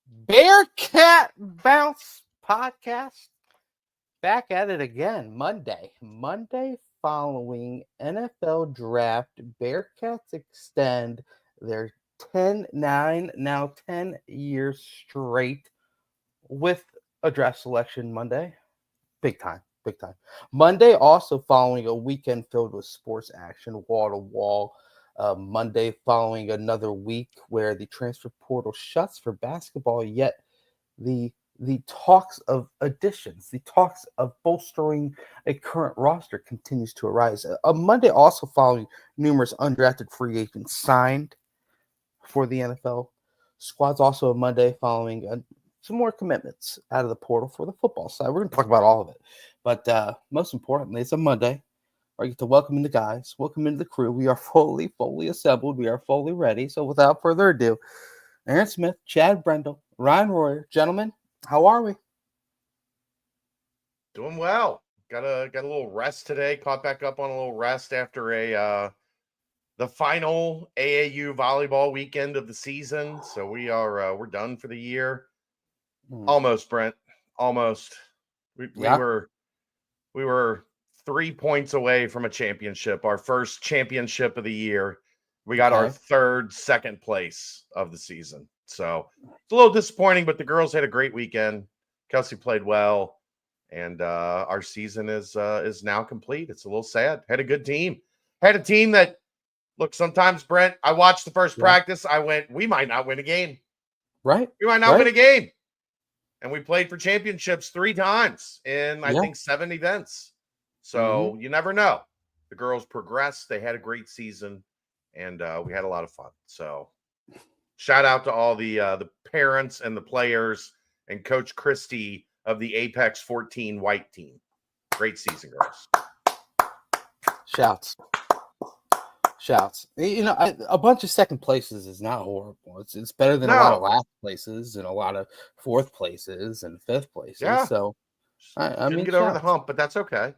Bearcat Bounce Podcast. Back at it again. Monday following NFL draft, Bearcats extend their 10-9, now 10 years straight with a draft selection Monday. Big time. Monday also following a weekend filled with sports action, wall to wall. Monday following another week where the transfer portal shuts for basketball, yet the talks of additions, the talks of bolstering a current roster continues to arise. A Monday also following numerous undrafted free agents signed for the NFL squads. Also a Monday following some more commitments out of the portal for the football side. We're going to talk about all of it. But most importantly, it's a Monday. I get to welcome in the guys, welcome into the crew. We are fully assembled. We are fully ready. So without further ado, Aaron Smith, Chad Brendel, Ryan Royer, gentlemen, how are we? Doing well. Got a little rest today. Caught back up on a little rest after the final AAU volleyball weekend of the season. So we're done for the year. Almost, Brent. Almost. We were 3 points away from a championship, our first championship of the year. We got our second place of the season. So it's a little disappointing, but the girls had a great weekend. Kelsey played well, and our season is now complete. It's a little sad. Had a good team. Had a team that, look, sometimes, Brent, I watched the first practice. I went, we might not win a game. Right. We might not win a game. And we played for championships 3 times in, I think, 7 events. So you never know. The girls progressed. They had a great season, and we had a lot of fun. So shout out to all the parents and the players and Coach Christie of the Apex 14 White team. Great season, girls. Shouts. You know, a bunch of second places is not horrible. It's better than a lot of last places and a lot of fourth places and fifth places. Yeah. So I mean, get over the hump, but that's okay.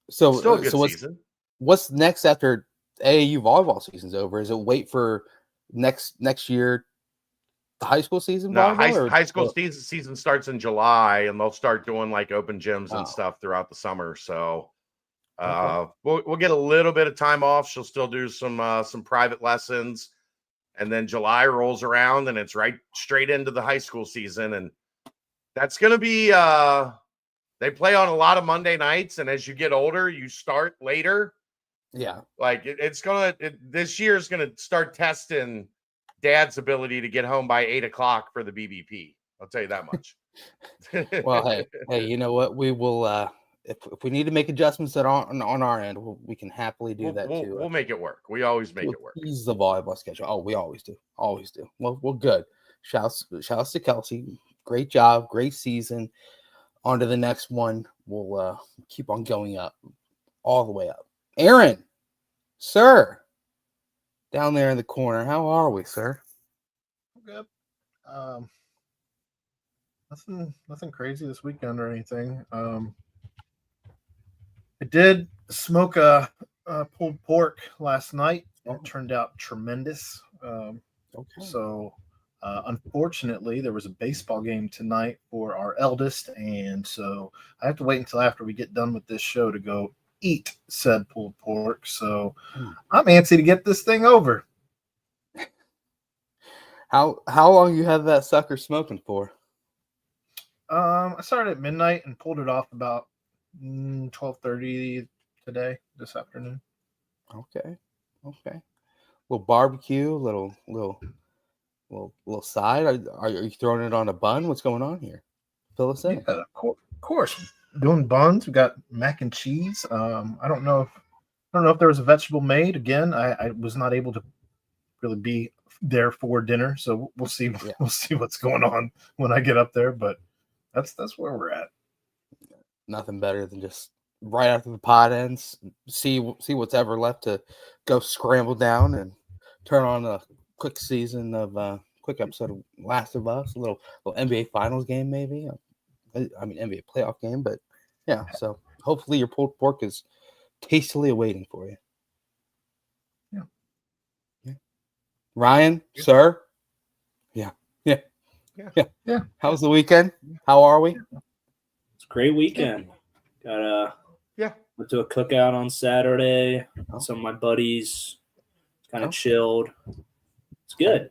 So still a good season. What's next after AAU volleyball season's over? Is it wait for next year, the high school season? No, high school season starts in July, and they'll start doing like open gyms and stuff throughout the summer. So we'll get a little bit of time off. She'll still do some private lessons, and then July rolls around, and it's right straight into the high school season, and that's gonna be they play on a lot of Monday nights, and as you get older, you start later. Yeah. Like this year is going to start testing Dad's ability to get home by 8 o'clock for the BBP. I'll tell you that much. Well, hey, you know what? We will, if we need to make adjustments on our end, we can happily do that too. We'll make it work. We always make it work. Ease the volleyball schedule. Oh, we always do. Well, good. Shouts to Kelsey. Great job. Great season. On to the next one. We'll keep on going up, all the way up. Aaron, sir, down there in the corner. How are we, sir? Good. Nothing crazy this weekend or anything. I did smoke a pulled pork last night. It turned out tremendous. So. Unfortunately, there was a baseball game tonight for our eldest, and so I have to wait until after we get done with this show to go eat said pulled pork. So I'm antsy to get this thing over. How long you have that sucker smoking for? I started at midnight and pulled it off about 12:30 this afternoon. Okay. Little barbecue, little side. Are you throwing it on a bun? What's going on here? Fill us in. Yeah, of course. Doing buns. We got mac and cheese. I don't know if there was a vegetable made. Again, I was not able to really be there for dinner, so we'll see. Yeah. We'll see what's going on when I get up there. But that's where we're at. Nothing better than just right after the pod ends, see what's ever left to go scramble down and turn on a quick season of quick episode of Last of Us, a little NBA Finals game, maybe. I mean NBA playoff game, but yeah. So hopefully your pulled pork is tastily awaiting for you. Yeah. Ryan, sir. Yeah. Yeah. How was the weekend? How are we? It's a great weekend. Went to a cookout on Saturday. Oh. Some of my buddies kind of Oh. chilled. It's good.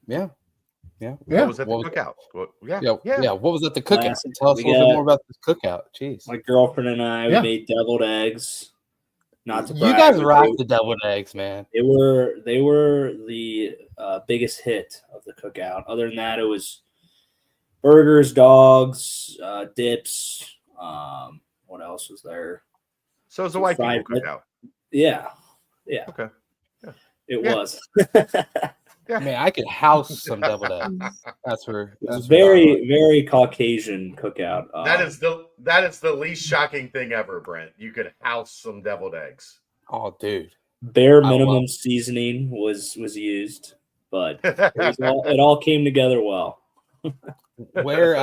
Yeah. What was at the What was- cookout? Yeah. What was at the cookout? Classic. Tell us We a little bit got- more about this cookout. Jeez. My girlfriend and I we Yeah. made deviled eggs. Not to You brag, guys but rock the deviled eggs, man. They were the biggest hit of the cookout. Other than that, it was burgers, dogs, dips. What else was there? So it's a white people Fried- cookout. Yeah. Okay. Yeah. It Yeah. was. Yeah. Man, I could house some deviled eggs. That's for It was that's very, very Caucasian cookout. That is the least shocking thing ever, Brent. You could house some deviled eggs. Oh, dude. bare I minimum love- seasoning was used, but it all came together well. Where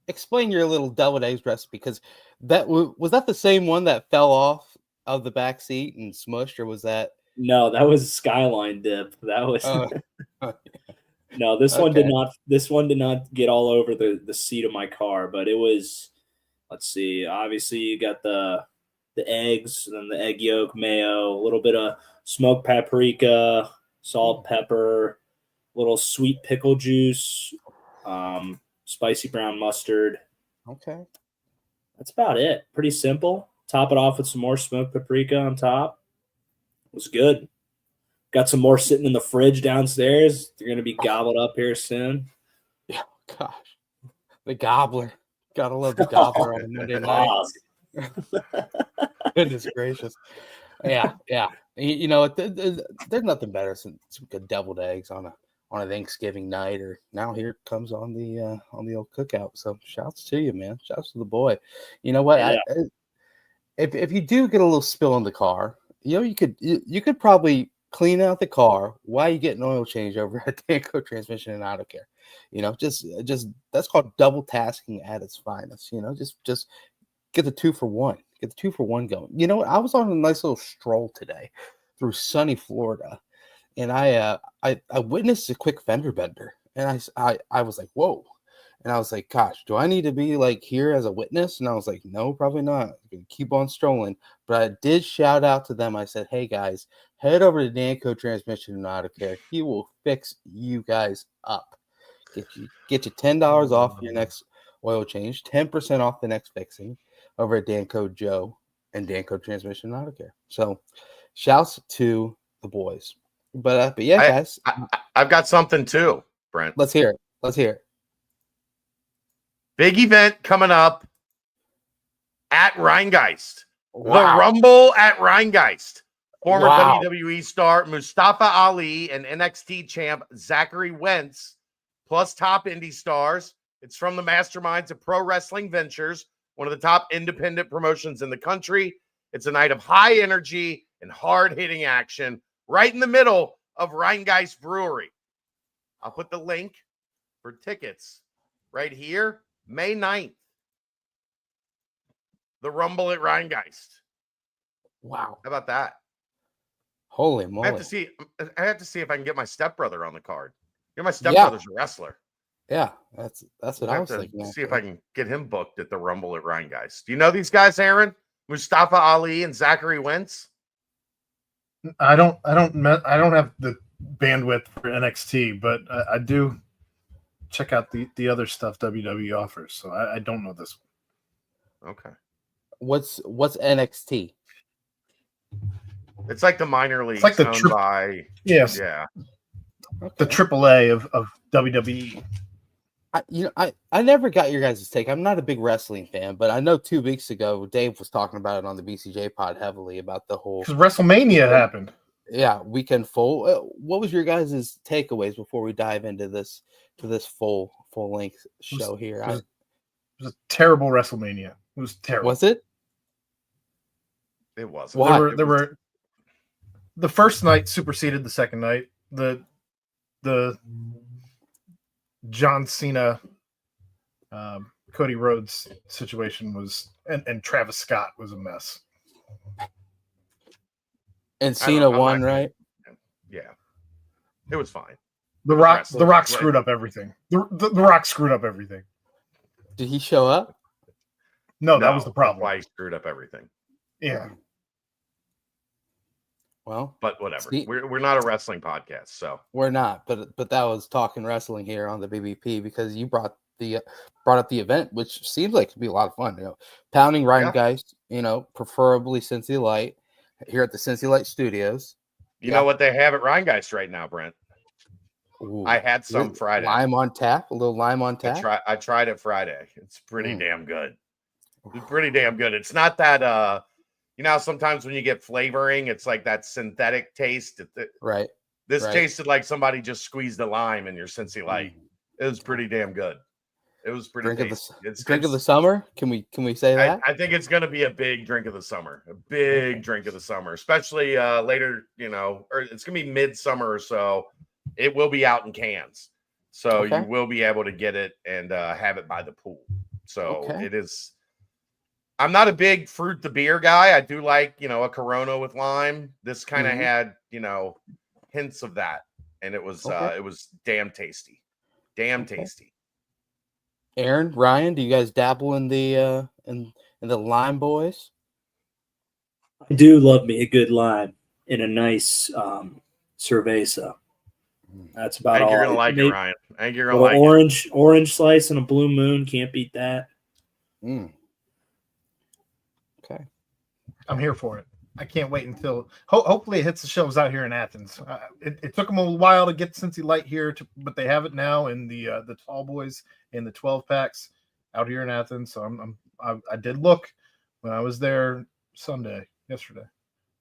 explain your little deviled eggs recipe, because that was that the same one that fell off of the back seat and smushed, or was that No, that was Skyline dip. That was no. This one did Okay. not. This one did not get all over the seat of my car, but it was. Let's see. Obviously, you got the eggs, and then the egg yolk, mayo, a little bit of smoked paprika, salt, pepper, little sweet pickle juice, spicy brown mustard. okay? That's about it. Pretty simple. Top it off with some more smoked paprika on top. It was good. Got some more sitting in the fridge downstairs. They're going to be gobbled up here soon. Gosh, the gobbler. Gotta love the gobbler on a Monday night. Goodness gracious. Yeah. You know, there's nothing better than some good deviled eggs on a Thanksgiving night, or now here it comes on the old cookout. So shouts to you, man. Shouts to the boy. You know what? Yeah. If you do get a little spill in the car, you know, you could probably clean out the car while you get an oil change over at Danco Transmission and Auto Care. You know, just that's called double tasking at its finest. You know, just get the 2-for-1. Get the 2-for-1 going. You know what? I was on a nice little stroll today through sunny Florida, and I witnessed a quick fender bender, and I was like, whoa. And I was like, gosh, do I need to be like here as a witness? And I was like, no, probably not. I'm gonna keep on strolling. But I did shout out to them. I said, hey guys, head over to Danco Transmission and Auto Care. He will fix you guys up. Get you $10 off your next oil change, 10% off the next fixing over at Danco Joe and Danco Transmission and Auto Care. So shouts to the boys. But yeah, guys, I've got something too, Brent. let's hear it. Big event coming up at Rheingeist. Wow. The Rumble at Rheingeist. Former Wow. WWE star Mustafa Ali and NXT champ Zachary Wentz, plus top indie stars. It's from the masterminds of Pro Wrestling Ventures, one of the top independent promotions in the country. It's a night of high energy and hard-hitting action right in the middle of Rheingeist Brewery. I'll put the link for tickets right here. May 9th, the Rumble at Rheingeist. Wow. How about that? Holy I moly. have to see if I can get my stepbrother on the card. My stepbrother's a wrestler. Yeah, that's what I was have thinking. to see if I can get him booked at the Rumble at Rheingeist. Do you know these guys, Aaron? Mustafa Ali and Zachary Wentz? I don't have the bandwidth for NXT, but I do check out the other stuff WWE offers. So I don't know this one. Okay. What's NXT? It's like the minor leagues like the owned by Yes, yeah. the AAA of WWE. I never got your guys' take. I'm not a big wrestling fan, but I know 2 weeks ago Dave was talking about it on the BCJ pod heavily about the whole Because WrestleMania happened. weekend full. What was your guys' takeaways before we dive into this full length show here? It was a terrible WrestleMania. It was terrible. Was it? It was. Why? There were the first night superseded the second night. The John Cena, Cody Rhodes situation was, and Travis Scott was a mess. And Cena won, right? Yeah. It was fine. The Rock screwed up everything. The Rock screwed up everything. Did he show up? No, that was the problem. That's why he screwed up everything. Yeah. Well, but whatever. We're not a wrestling podcast, so we're not. But that was talking wrestling here on the BBP because you brought up the event, which seems like it'd be a lot of fun. Pounding Ryan Geist, preferably Cincy Light here at the Cincy Light Studios. You know what they have at Rheingeist right now, Brent? Ooh, I had some Friday. Lime on tap, a little lime on tap. I tried it Friday. It's pretty damn good. It's pretty damn good. It's not that sometimes when you get flavoring, it's like that synthetic taste. Right. This tasted like somebody just squeezed a lime in your Cincy Light. It was pretty damn good. It was pretty tasty. Drink of the summer. Can we say that? I think it's going to be a big drink of the summer. A big drink of the summer, especially later. Or it's going to be midsummer or so. It will be out in cans, so you will be able to get it and have it by the pool. So it is. I'm not a big fruit the beer guy. I do like a Corona with lime. This kind of had hints of that, and it was damn tasty, tasty. Aaron, Ryan, do you guys dabble in the lime boys? I do love me a good lime in a nice cerveza. That's about all. I think you're gonna like it, Ryan. I think you're gonna like it. Orange slice and a blue moon. Can't beat that. Okay, I'm here for it. I can't wait until hopefully it hits the shelves out here in Athens. It took them a while to get Cincy Light here, but they have it now in the tall boys in the 12 packs out here in Athens. So I did look when I was there yesterday.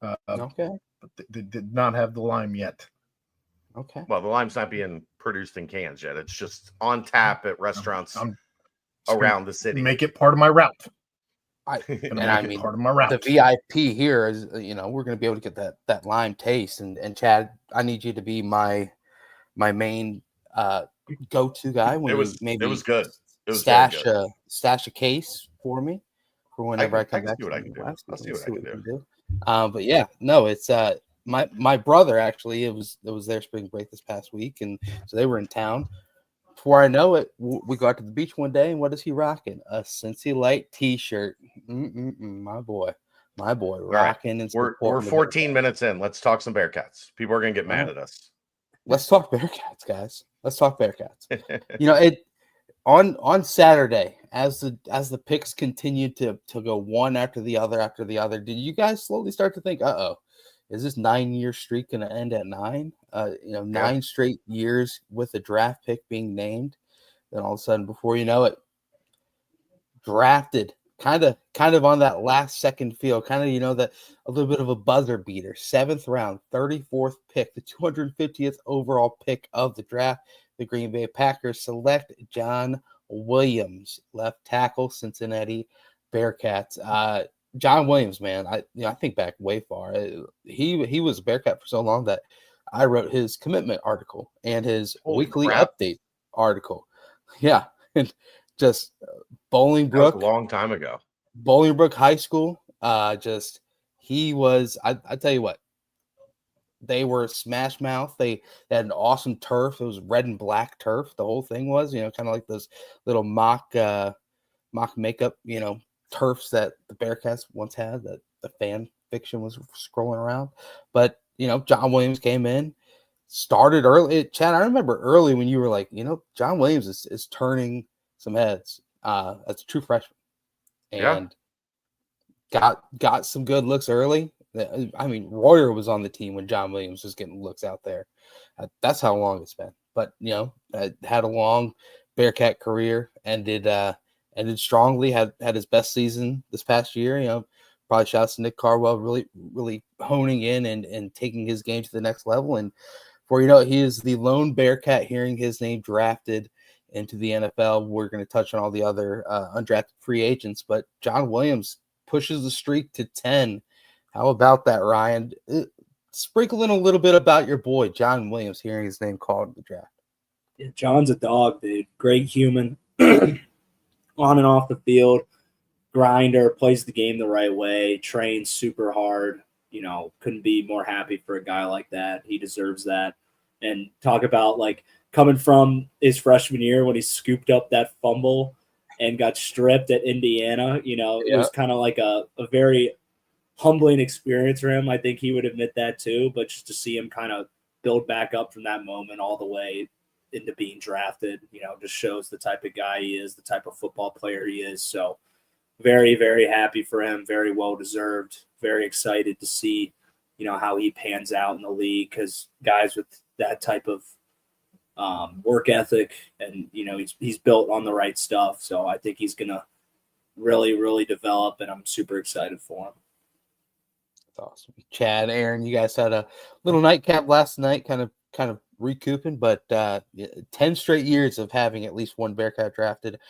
But they did not have the lime yet. Okay. Well, the lime's not being produced in cans yet. It's just on tap at restaurants around the city. Make it part of my route. Part of my route. The VIP here is, we're going to be able to get that lime taste. And Chad, I need you to be my main go-to guy when it was good. It was stash a case for me for whenever I come back. See what I can do. I'll see what I can do. But yeah, no, it's my brother actually. It was their spring break this past week, and so they were in town. Before I know it, we go out to the beach one day, and what is he rocking? A Cincy Light T-shirt. My boy, rocking. And we're 14 minutes in. Let's talk some Bearcats. People are gonna get mad at us. Let's talk Bearcats, guys. Let's talk Bearcats. It on Saturday as the picks continued to go one after the other. Did you guys slowly start to think, is this 9-year streak going to end at 9? 9 straight years with a draft pick being named. Then all of a sudden, before you know it, drafted kind of on that last second feel, that a little bit of a buzzer beater. 7th round, 34th pick, the 250th overall pick of the draft. The Green Bay Packers select John Williams, left tackle, Cincinnati Bearcats. John Williams, man, I think back way far. He was a Bearcat for so long that I wrote his commitment article and his weekly update article. Yeah, and just Bolingbrook. That was a long time ago. Bolingbrook High School. He was. I tell you what, they were smash mouth. They had an awesome turf. It was red and black turf. The whole thing was, kind of like those little mock makeup, turfs that the Bearcats once had that the fan fiction was scrolling around. But, John Williams came in, started early. Chad, I remember early when you were like, John Williams is turning some heads as a true freshman. And got some good looks early. I mean, Royer was on the team when John Williams was getting looks out there. That's how long it's been. But, had a long Bearcat career, ended strongly, had his best season this past year. Probably shouts to Nick Carwell, really, really honing in and taking his game to the next level. And he is the lone Bearcat hearing his name drafted into the NFL. We're going to touch on all the other undrafted free agents, but John Williams pushes the streak to 10. How about that, Ryan? Sprinkle in a little bit about your boy, John Williams, hearing his name called in the draft. Yeah, John's a dog, dude. Great human. On and off the field, grinder, plays the game the right way, trains super hard. Couldn't be more happy for a guy like that. He deserves that. and talk about like coming from his freshman year when he scooped up that fumble and got stripped at Indiana. It was kind of like a very humbling experience for him. I think he would admit that too, but just to see him kind of build back up from that moment all the way into being drafted, just shows the type of guy he is, the type of football player he is. So very, very happy for him. Very well deserved. Very excited to see, how he pans out in the league, because guys with that type of work ethic and, he's built on the right stuff. So I think he's going to really, really develop, and I'm super excited for him. That's awesome. Chad, Aaron, you guys had a little nightcap last night, kind of recouping, but 10 straight years of having at least one Bearcat drafted.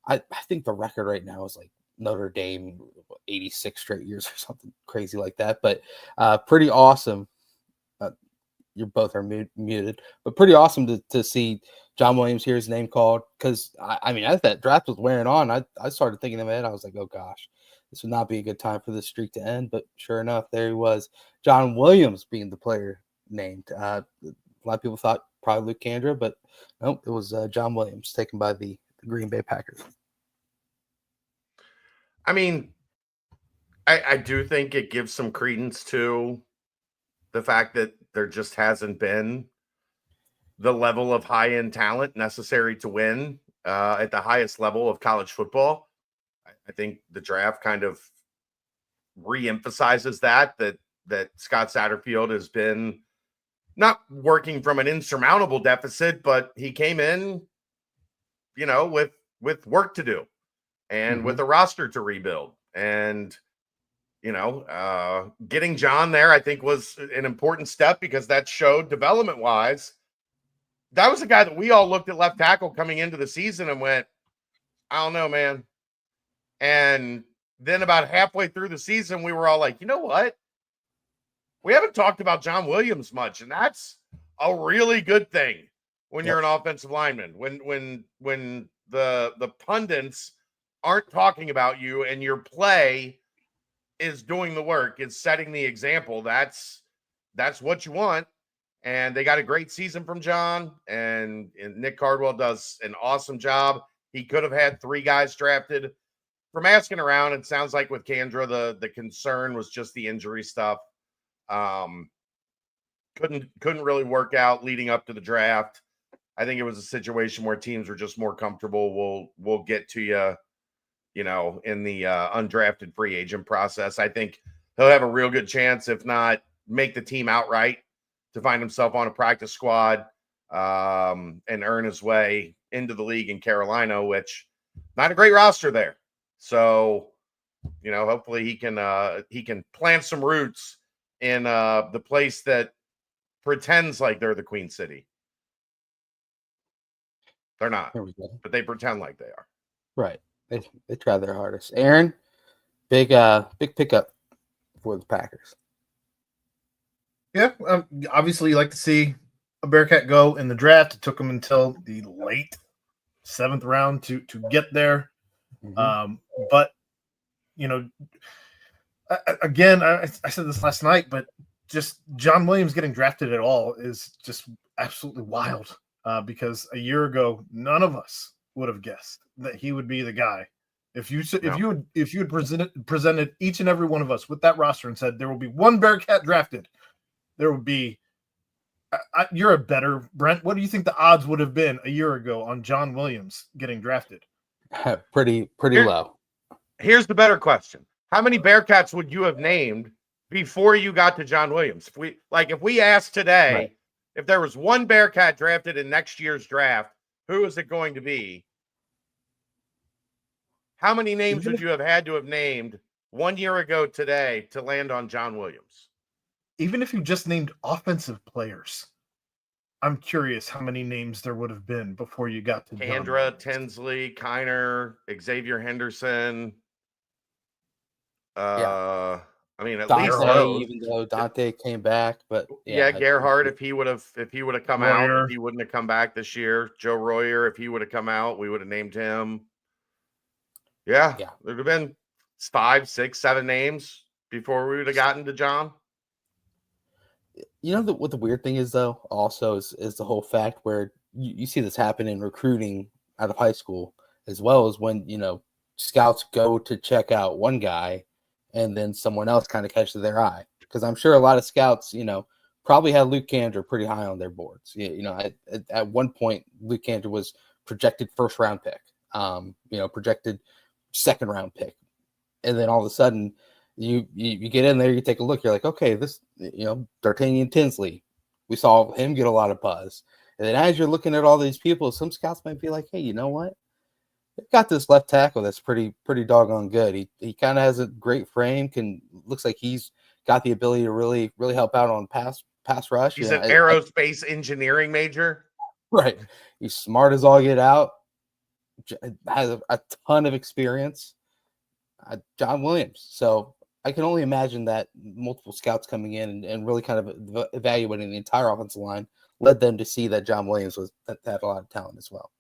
I think the record right now is like Notre Dame, 86 straight years or something crazy like that. But pretty awesome. You both are muted, but pretty awesome to see John Williams hear his name called, because as that draft was wearing on, I started thinking in my head, I was like, oh gosh, this would not be a good time for this streak to end. But sure enough, there he was, John Williams being the player named. A lot of people thought probably Luke Kandra, but nope, it was John Williams taken by the Green Bay Packers. I do think it gives some credence to the fact that there just hasn't been the level of high-end talent necessary to win at the highest level of college football. I think the draft kind of re-emphasizes that Scott Satterfield has been not working from an insurmountable deficit, but he came in, with work to do and with a roster to rebuild. And, getting John there, I think, was an important step, because that showed development-wise, that was a guy that we all looked at left tackle coming into the season and went, I don't know, man. And then about halfway through the season, we were all like, you know what? We haven't talked about John Williams much, and that's a really good thing when you're an offensive lineman. When the pundits aren't talking about you and your play is doing the work, is setting the example, that's what you want. And they got a great season from John, and Nick Cardwell does an awesome job. He could have had 3 guys drafted. From asking around, it sounds like with Kandra, the concern was just the injury stuff. Couldn't really work out leading up to the draft. I think it was a situation where teams were just more comfortable. We'll get to you, in the undrafted free agent process. I think he'll have a real good chance, if not make the team outright, to find himself on a practice squad and earn his way into the league in Carolina, which not a great roster there. So, hopefully he can plant some roots in the place that pretends like they're the Queen City. They're not, but they pretend like they are. Right. They try their hardest. Aaron, big pickup for the Packers. Yeah, obviously you like to see a Bearcat go in the draft. It took them until the late 7th round to get there. But, again, I said this last night, but just John Williams getting drafted at all is just absolutely wild, because a year ago, none of us would have guessed that he would be the guy. If you had presented each and every one of us with that roster and said there will be one Bearcat drafted, there would be. You're a better Brent. What do you think the odds would have been a year ago on John Williams getting drafted? Pretty low. Here's the better question: how many Bearcats would you have named before you got to John Williams? If we asked today, if there was one Bearcat drafted in next year's draft, who is it going to be? How many names would you have had to have named 1 year ago today to land on John Williams? Even if you just named offensive players, I'm curious how many names there would have been before you got to Kandra, Tinsley, Kiner, Xavier Henderson. At Dante, least those. even though Dante came back, but Gerhardt, if he would have come Royer. out, if he wouldn't have come back this year. Joe Royer, if he would have come out, we would have named him. Yeah. There would have been 5, 6, 7 names before we would have gotten to John. You know what the weird thing is though, also is the whole fact where you see this happen in recruiting out of high school, as well as when scouts go to check out one guy, and then someone else kind of catches their eye. Because I'm sure a lot of scouts, probably had Luke Kandra pretty high on their boards. At one point, Luke Kandra was projected first round pick, projected second round pick, and then all of a sudden you get in there, you take a look, you're like, okay, this, D'Artagnan Tinsley, we saw him get a lot of buzz. And then as you're looking at all these people, some scouts might be like, hey, you know what? They've got this left tackle that's pretty doggone good. He kind of has a great frame, looks like he's got the ability to really, really help out on pass rush. He's an aerospace engineering major. Right. He's smart as all get out. Has a ton of experience. John Williams. So I can only imagine that multiple scouts coming in and really kind of evaluating the entire offensive line led them to see that John Williams had a lot of talent as well.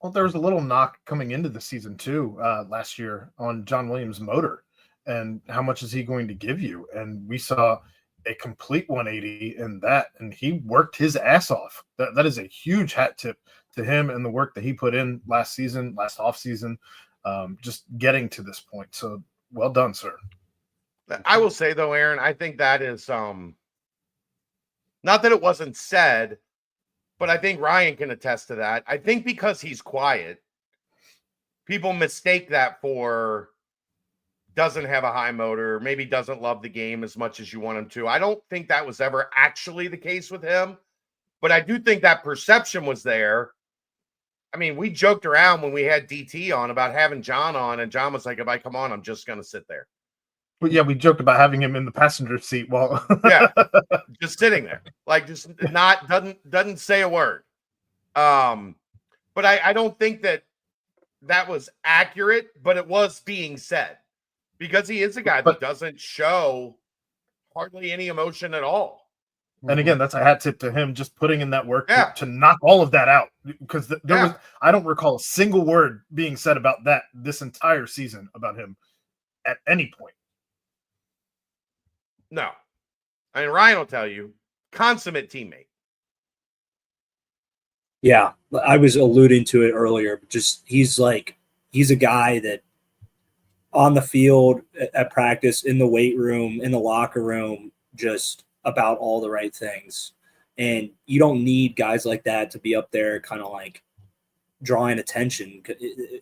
Well, there was a little knock coming into the season too last year on John Williams' motor and how much is he going to give you? And we saw a complete 180 in that, and he worked his ass off. That is a huge hat tip to him and the work that he put in last off season, just getting to this point. So well done, sir. I will say though, Aaron, I think that is not that it wasn't said, but I think Ryan can attest to that. I think because he's quiet, people mistake that for doesn't have a high motor, maybe doesn't love the game as much as you want him to. I don't think that was ever actually the case with him, but I do think that perception was there. I mean, we joked around when we had DT on about having John on, and John was like, if I come on, I'm just going to sit there. But yeah, we joked about having him in the passenger seat while just sitting there, like just doesn't say a word. But I don't think that was accurate, but it was being said because he is a guy that doesn't show hardly any emotion at all. And again, that's a hat tip to him, just putting in that work to knock all of that out. Because I don't recall a single word being said about that this entire season about him at any point. No. I mean, Ryan will tell you, consummate teammate. Yeah, I was alluding to it earlier. Just he's a guy that on the field, at practice, in the weight room, in the locker room, just about all the right things. And you don't need guys like that to be up there kind of like drawing attention,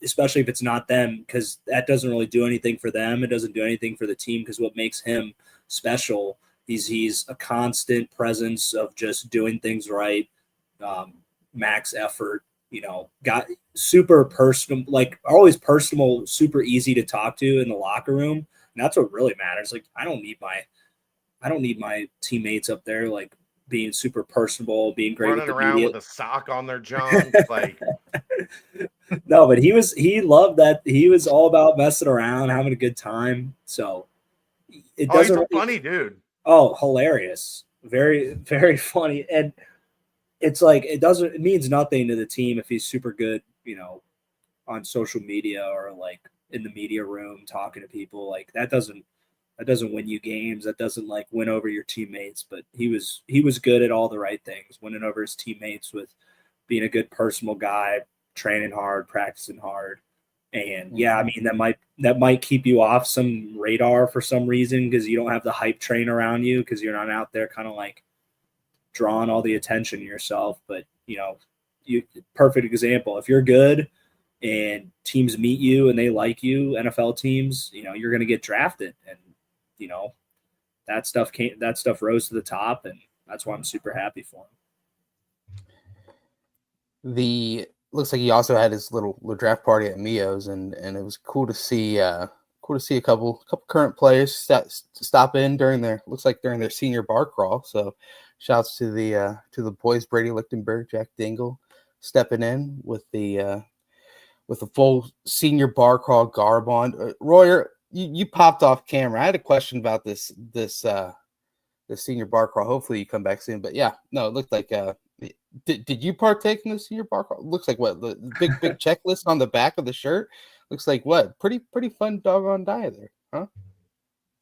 especially if it's not them, because that doesn't really do anything for them. It doesn't do anything for the team, because what makes him special is he's a constant presence of just doing things right, max effort, got super personal, like always personal, super easy to talk to in the locker room. And that's what really matters. Like, I don't need my teammates up there like being super personable, being great, running around with a sock on their john, like. No, but he loved that. He was all about messing around, having a good time. So it doesn't. He's a funny dude. Oh, hilarious! Very, very funny. And it's like it means nothing to the team if he's super good, on social media or like in the media room talking to people. Like that doesn't win you games. That doesn't like win over your teammates. But he was good at all the right things, winning over his teammates with being a good personal guy, training hard, practicing hard. And yeah, I mean, that might keep you off some radar for some reason, because you don't have the hype train around you, because you're not out there kind of like drawing all the attention to yourself. But perfect example. If you're good and teams meet you and they like you, NFL teams, you're going to get drafted. And that stuff rose to the top, and that's why I'm super happy for him. Looks like he also had his little draft party at Mio's, and it was cool to see a couple current players stop in during their senior bar crawl. So shouts to the boys, Brady Lichtenberg, Jack Dingle, stepping in with the full senior bar crawl garb on. Royer, you popped off camera. I had a question about this senior bar crawl. Hopefully you come back soon. But yeah, no, it looked like did you partake in the senior bar crawl? Looks like what, the big checklist on the back of the shirt. Looks like what, pretty fun doggone diet there, huh?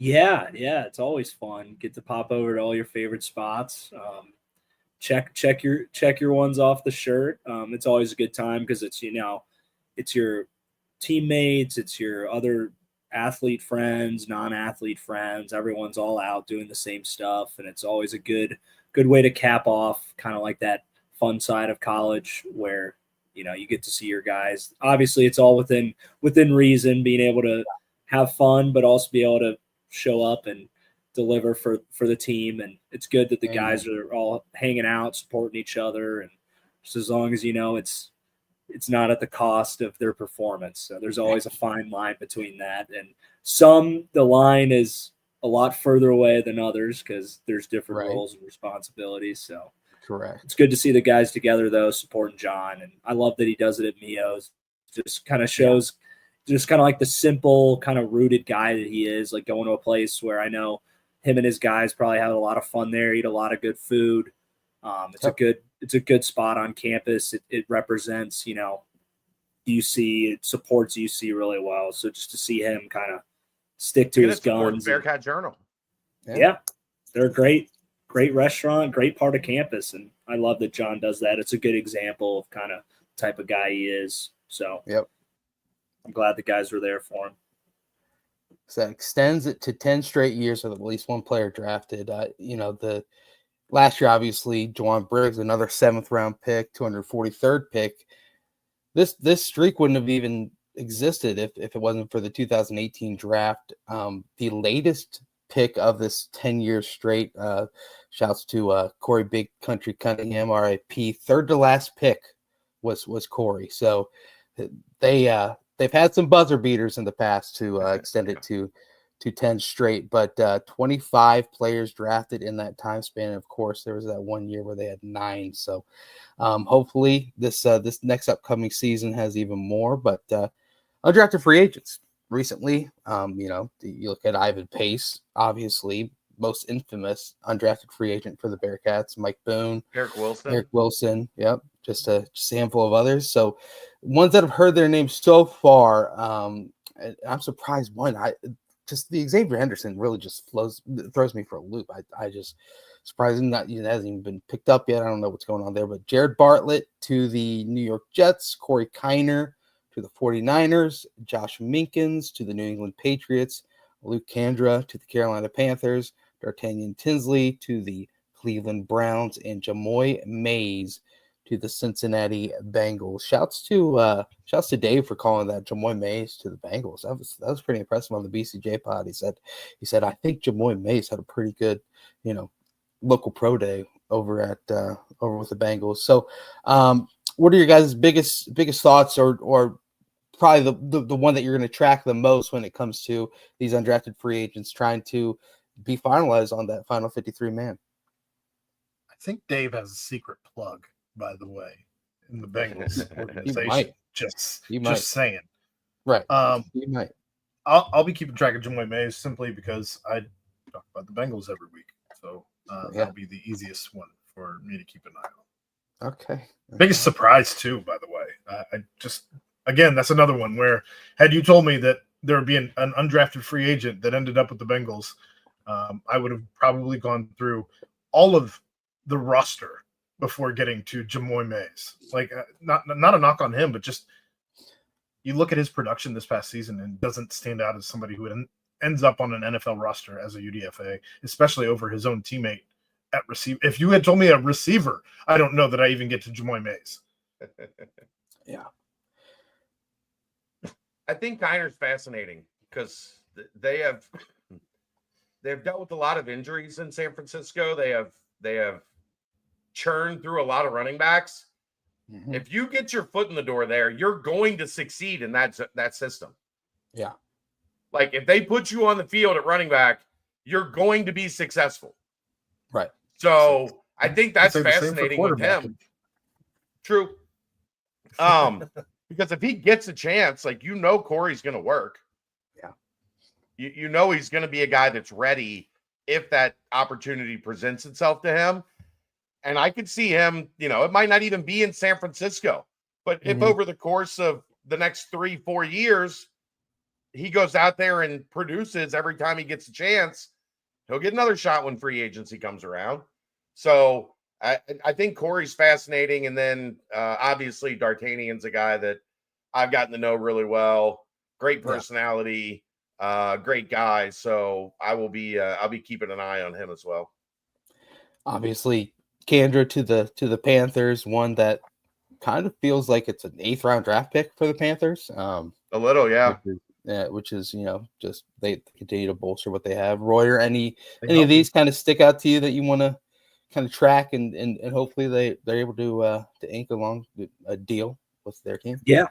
Yeah, it's always fun. Get to pop over to all your favorite spots. Check your ones off the shirt. It's always a good time because it's it's your teammates, it's your other athlete friends, non-athlete friends. Everyone's all out doing the same stuff, and it's always a good way to cap off kind of like that fun side of college where you get to see your guys. Obviously, it's all within reason, being able to have fun, but also be able to show up and deliver for the team. And it's good that the guys are all hanging out, supporting each other, and just as long as it's not at the cost of their performance. So there's always a fine line between that. And the line is a lot further away than others because there's different roles and responsibilities. So correct. It's good to see the guys together though, supporting John. And I love that he does it at Mio's. Just kind of shows just kind of like the simple, kind of rooted guy that he is, like going to a place where I know him and his guys probably have a lot of fun there, eat a lot of good food. It's a good spot on campus. It represents, UC. It supports UC really well. So just to see him kind of stick to his guns. Bearcat Journal. Yeah, they're a great restaurant, great part of campus, and I love that John does that. It's a good example of kind of the type of guy he is. So I'm glad the guys were there for him. So that extends it to 10 straight years with at least one player drafted. The last year, obviously, Juwan Briggs, another 7th round pick, 243rd pick. This streak wouldn't have even existed if it wasn't for the 2018 draft. The latest pick of this 10 years straight, shouts to Corey Big Country Cunningham, RIP. Third to last pick was Corey. So they've had some buzzer beaters in the past to extend it to 10 straight, but 25 players drafted in that time span. Of course, there was that one year where they had 9. So hopefully this next upcoming season has even more. But undrafted free agents recently, you look at Ivan Pace, obviously most infamous undrafted free agent for the Bearcats. Mike Boone, Eric Wilson. Yep, just a handful of others. So ones that have heard their names so far. I'm surprised just the Xavier Henderson really just throws me for a loop. I just surprised him it hasn't even been picked up yet. I don't know what's going on there. But Jared Bartlett to the New York Jets, Corey Kiner to the 49ers, Josh Minkins to the New England Patriots, Luke Kandra to the Carolina Panthers, D'Artagnan Tinsley to the Cleveland Browns, and Jamoy Mays to the Cincinnati Bengals. Shouts to Dave for calling that Jamoy Mays to the Bengals. That was pretty impressive on the BCJ pod. He said I think Jamoy Mays had a pretty good, local pro day over with the Bengals. So, what are your guys' biggest thoughts or probably the one that you're going to track the most when it comes to these undrafted free agents trying to be finalized on that final 53 man? I think Dave has a secret plug, by the way, in the Bengals organization. He might. Just saying. Right. He might. I'll be keeping track of Jamoy Mays simply because I talk about the Bengals every week. So that'll be the easiest one for me to keep an eye on. Okay. Biggest surprise too, by the way. Again, that's another one where had you told me that there would be an undrafted free agent that ended up with the Bengals, I would have probably gone through all of the roster before getting to Jamoy Mays. Like, not a knock on him, but just you look at his production this past season and doesn't stand out as somebody who ends up on an NFL roster as a UDFA, especially over his own teammate at receiver. If you had told me a receiver, I don't know that I even get to Jamoy Mays. Yeah. I think Kiner's fascinating because they've dealt with a lot of injuries in San Francisco. They have churned through a lot of running backs. Mm-hmm. If you get your foot in the door there, you're going to succeed in that system. Yeah. Like if they put you on the field at running back, you're going to be successful. Right. So I think that's fascinating with him. True. Because if he gets a chance, Corey's going to work. Yeah. You know he's going to be a guy that's ready if that opportunity presents itself to him. And I could see him, it might not even be in San Francisco, but if over the course of the next 3-4 years, he goes out there and produces every time he gets a chance, he'll get another shot when free agency comes around. So I think Corey's fascinating. And then obviously D'Artagnan's a guy that I've gotten to know really well. Great personality, great guy. So I'll be keeping an eye on him as well. Obviously, Kandra to the Panthers, one that kind of feels like it's an 8th round draft pick for the Panthers. A little, yeah. Which is just they continue to bolster what they have. Royer, any of these kind of stick out to you that you want to kind of track and hopefully they're able to ink along a deal with their team? Yeah.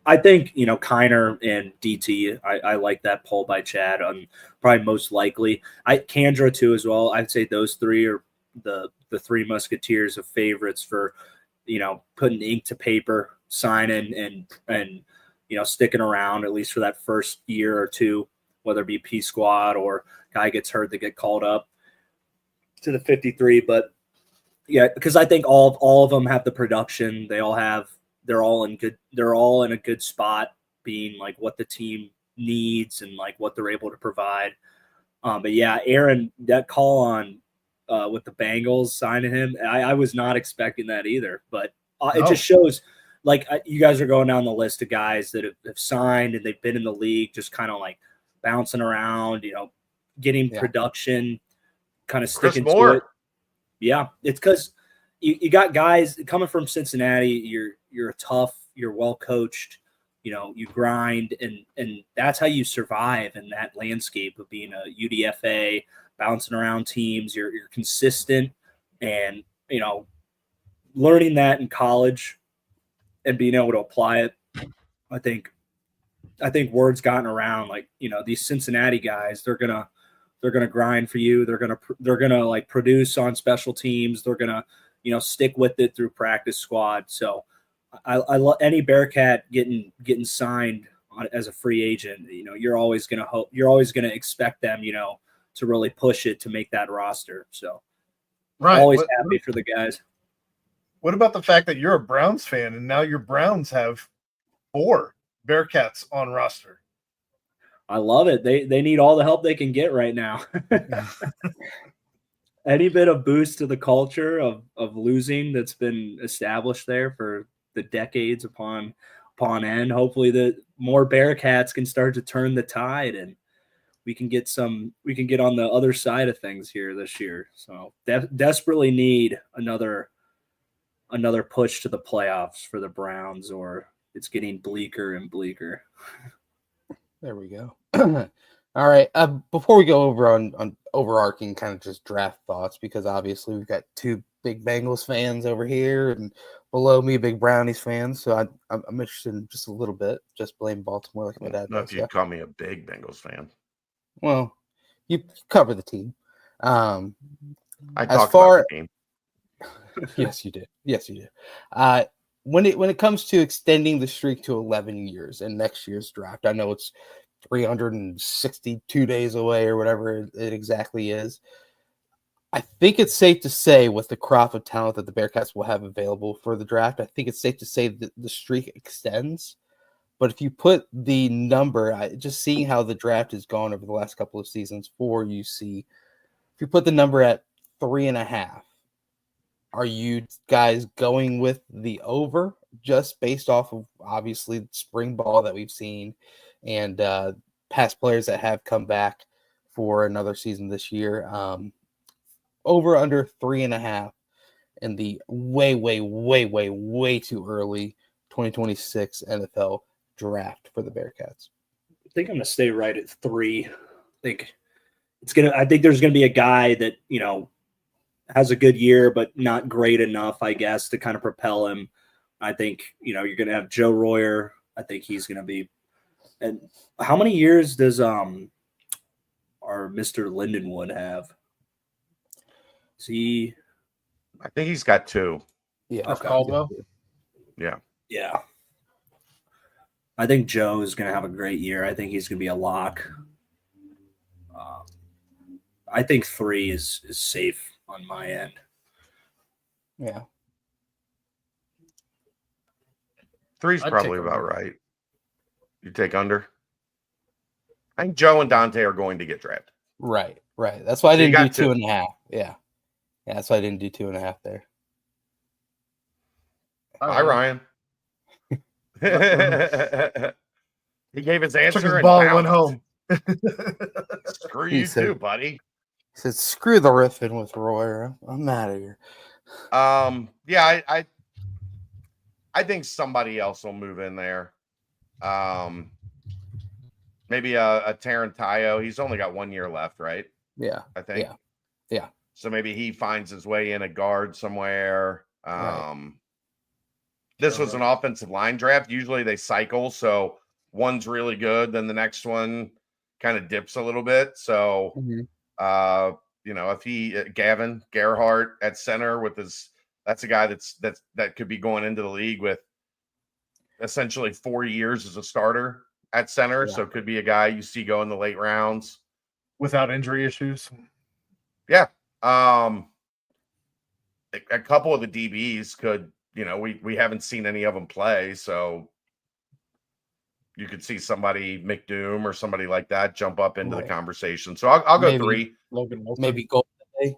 I think, Kiner and DT, I like that poll by Chad on probably most likely. Kandra too as well. I'd say those three are the three musketeers of favorites for, putting ink to paper, signing and sticking around at least for that first year or two, whether it be P squad or guy gets hurt, they get called up to the 53. But yeah, because I think all of them have the production. They're all in a good spot, being like what the team needs and like what they're able to provide. But yeah, Aaron, that call on with the Bengals signing him, I was not expecting that either. But it just shows, like, you guys are going down the list of guys that have signed and they've been in the league, just kind of like bouncing around, getting production, kind of sticking to it. Yeah, it's because you got guys coming from Cincinnati. You're tough. You're well coached. You grind, and that's how you survive in that landscape of being a UDFA, bouncing around teams. You're consistent, and learning that in college and being able to apply it. I think word's gotten around, like, these Cincinnati guys, they're gonna grind for you. They're gonna like produce on special teams. They're gonna stick with it through practice squad. So I love any Bearcat getting signed as a free agent. You're always gonna hope, you're always gonna expect them to really push it to make that roster. So always happy for the guys. What about the fact that you're a Browns fan and now your Browns have 4 Bearcats on roster? I love it. They need all the help they can get right now. Any bit of boost to the culture of losing that's been established there for the decades upon end. Hopefully the more Bearcats can start to turn the tide and we can get on the other side of things here this year. So desperately need another push to the playoffs for the Browns, or it's getting bleaker and bleaker. There we go. All right. Before we go over on overarching kind of just draft thoughts, because obviously we've got 2 big Bengals fans over here and below me, big Brownies fans. So I'm interested in just a little bit. Just blame Baltimore like my dad Not does. if you call me a big Bengals fan. Well, you cover the team. I talk about the team. Yes, you did. Yes, you did. When it comes to extending the streak to 11 years and next year's draft, I know it's 362 days away or whatever it exactly is. I think it's safe to say, with the crop of talent that the Bearcats will have available for the draft, I think it's safe to say that the streak extends. But if you put the number, just seeing how the draft has gone over the last couple of seasons for UC, if you put the number at 3.5, are you guys going with the over just based off of obviously spring ball that we've seen and past players that have come back for another season this year? Over under 3.5 in the way too early 2026 NFL draft for the Bearcats? I think I'm going to stay right at 3. I think there's going to be a guy that, has a good year, but not great enough, I guess, to kind of propel him. I think, you're going to have Joe Royer. I think he's going to be. And how many years does our Mr. Lindenwood have? I think he's got 2. Yeah. Okay. Caldwell? Yeah. Yeah. I think Joe is going to have a great year. I think he's going to be a lock. I think 3 is safe on my end. Yeah. 3's probably about right. You take under? I think Joe and Dante are going to get drafted. Right. That's why I So you didn't do got 2.5. Yeah, that's why I didn't do 2.5 there. Hi, Ryan. He gave his answer Took his and ball and went bounced. home. Screw He you said- too, buddy. He said, "Screw the riffing with Roy. I'm out of here." Yeah, I think somebody else will move in there. Maybe a Tarantayo. He's only got 1 year left, right? Yeah, I think. Yeah. So maybe he finds his way in a guard somewhere. Right. This was an offensive line draft. Usually they cycle, so one's really good, then the next one kind of dips a little bit. So, if he Gavin Gerhardt at center with that's a guy that could be going into the league with essentially 4 years as a starter at center. So could be a guy you see go in the late rounds without injury issues. Yeah. A couple of the DBs could, we haven't seen any of them play. So you could see somebody, McDoom or somebody like that, jump up into the conversation. So I'll go three. Logan Wilson. Maybe Golday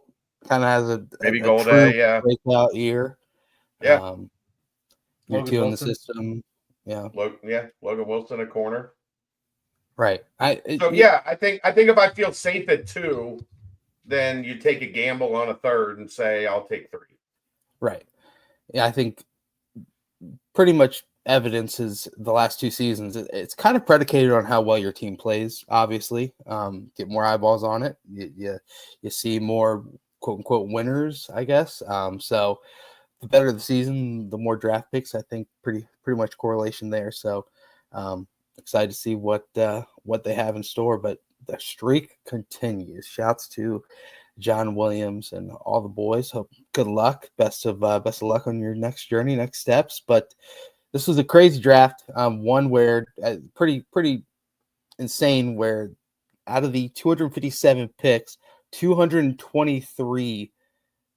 kind of has a Golday, true breakout year. Yeah. Year Logan 2 in the Wilson. system. Yeah. Logan Wilson at corner. Right. I think if I feel safe at 2, then you take a gamble on a third and say, I'll take 3. Right. Yeah, I think pretty much evidence is the last 2 seasons. It's kind of predicated on how well your team plays, obviously. Get more eyeballs on it. You see more quote unquote winners, I guess. So the better the season, the more draft picks. I think pretty much correlation there. So excited to see what they have in store. But the streak continues. Shouts to John Williams and all the boys. Hope good luck. Best of luck on your next journey, next steps. But this was a crazy draft. One where pretty insane. Where out of the 257 picks, 223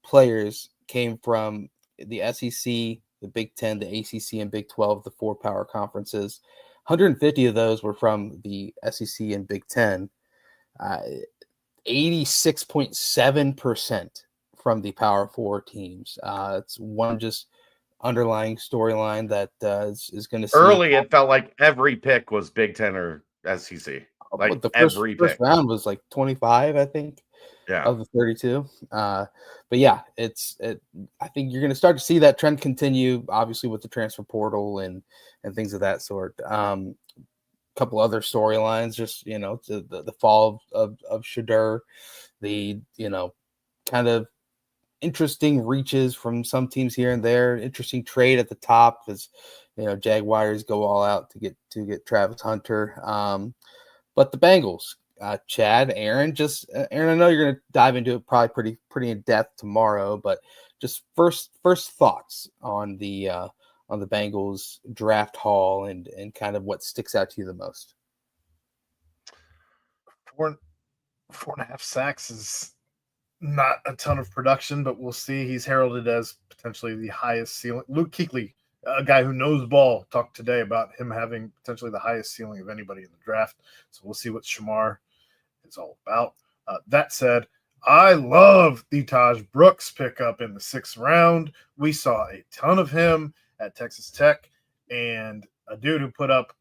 players came from the SEC, the Big Ten, the ACC, and Big 12, the 4 power conferences. 150 of those were from the SEC and Big Ten. 86.7% from the Power 4 teams. It's one just underlying storyline that is going to see. Early, it felt like every pick was Big Ten or SEC. Like the every first pick. round was like 25, I think. Yeah. Of the 32. But yeah, I think you're going to start to see that trend continue, obviously with the transfer portal and things of that sort. Couple other storylines, just the fall of Shadur, the kind of interesting reaches from some teams here and there. Interesting trade at the top as Jaguars go all out to get Travis Hunter. But the Bengals, Chad, Aaron, Aaron, I know you're going to dive into it probably pretty in depth tomorrow, but just first thoughts on the Bengals draft haul and kind of what sticks out to you the most. 4.5 sacks is not a ton of production, but we'll see. He's heralded as potentially the highest ceiling. Luke Kuechly, a guy who knows ball, talked today about him having potentially the highest ceiling of anybody in the draft. So we'll see what Shamar is all about. That said, I love the Taj Brooks pickup in the 6th round. We saw a ton of him at Texas Tech, and a dude who put up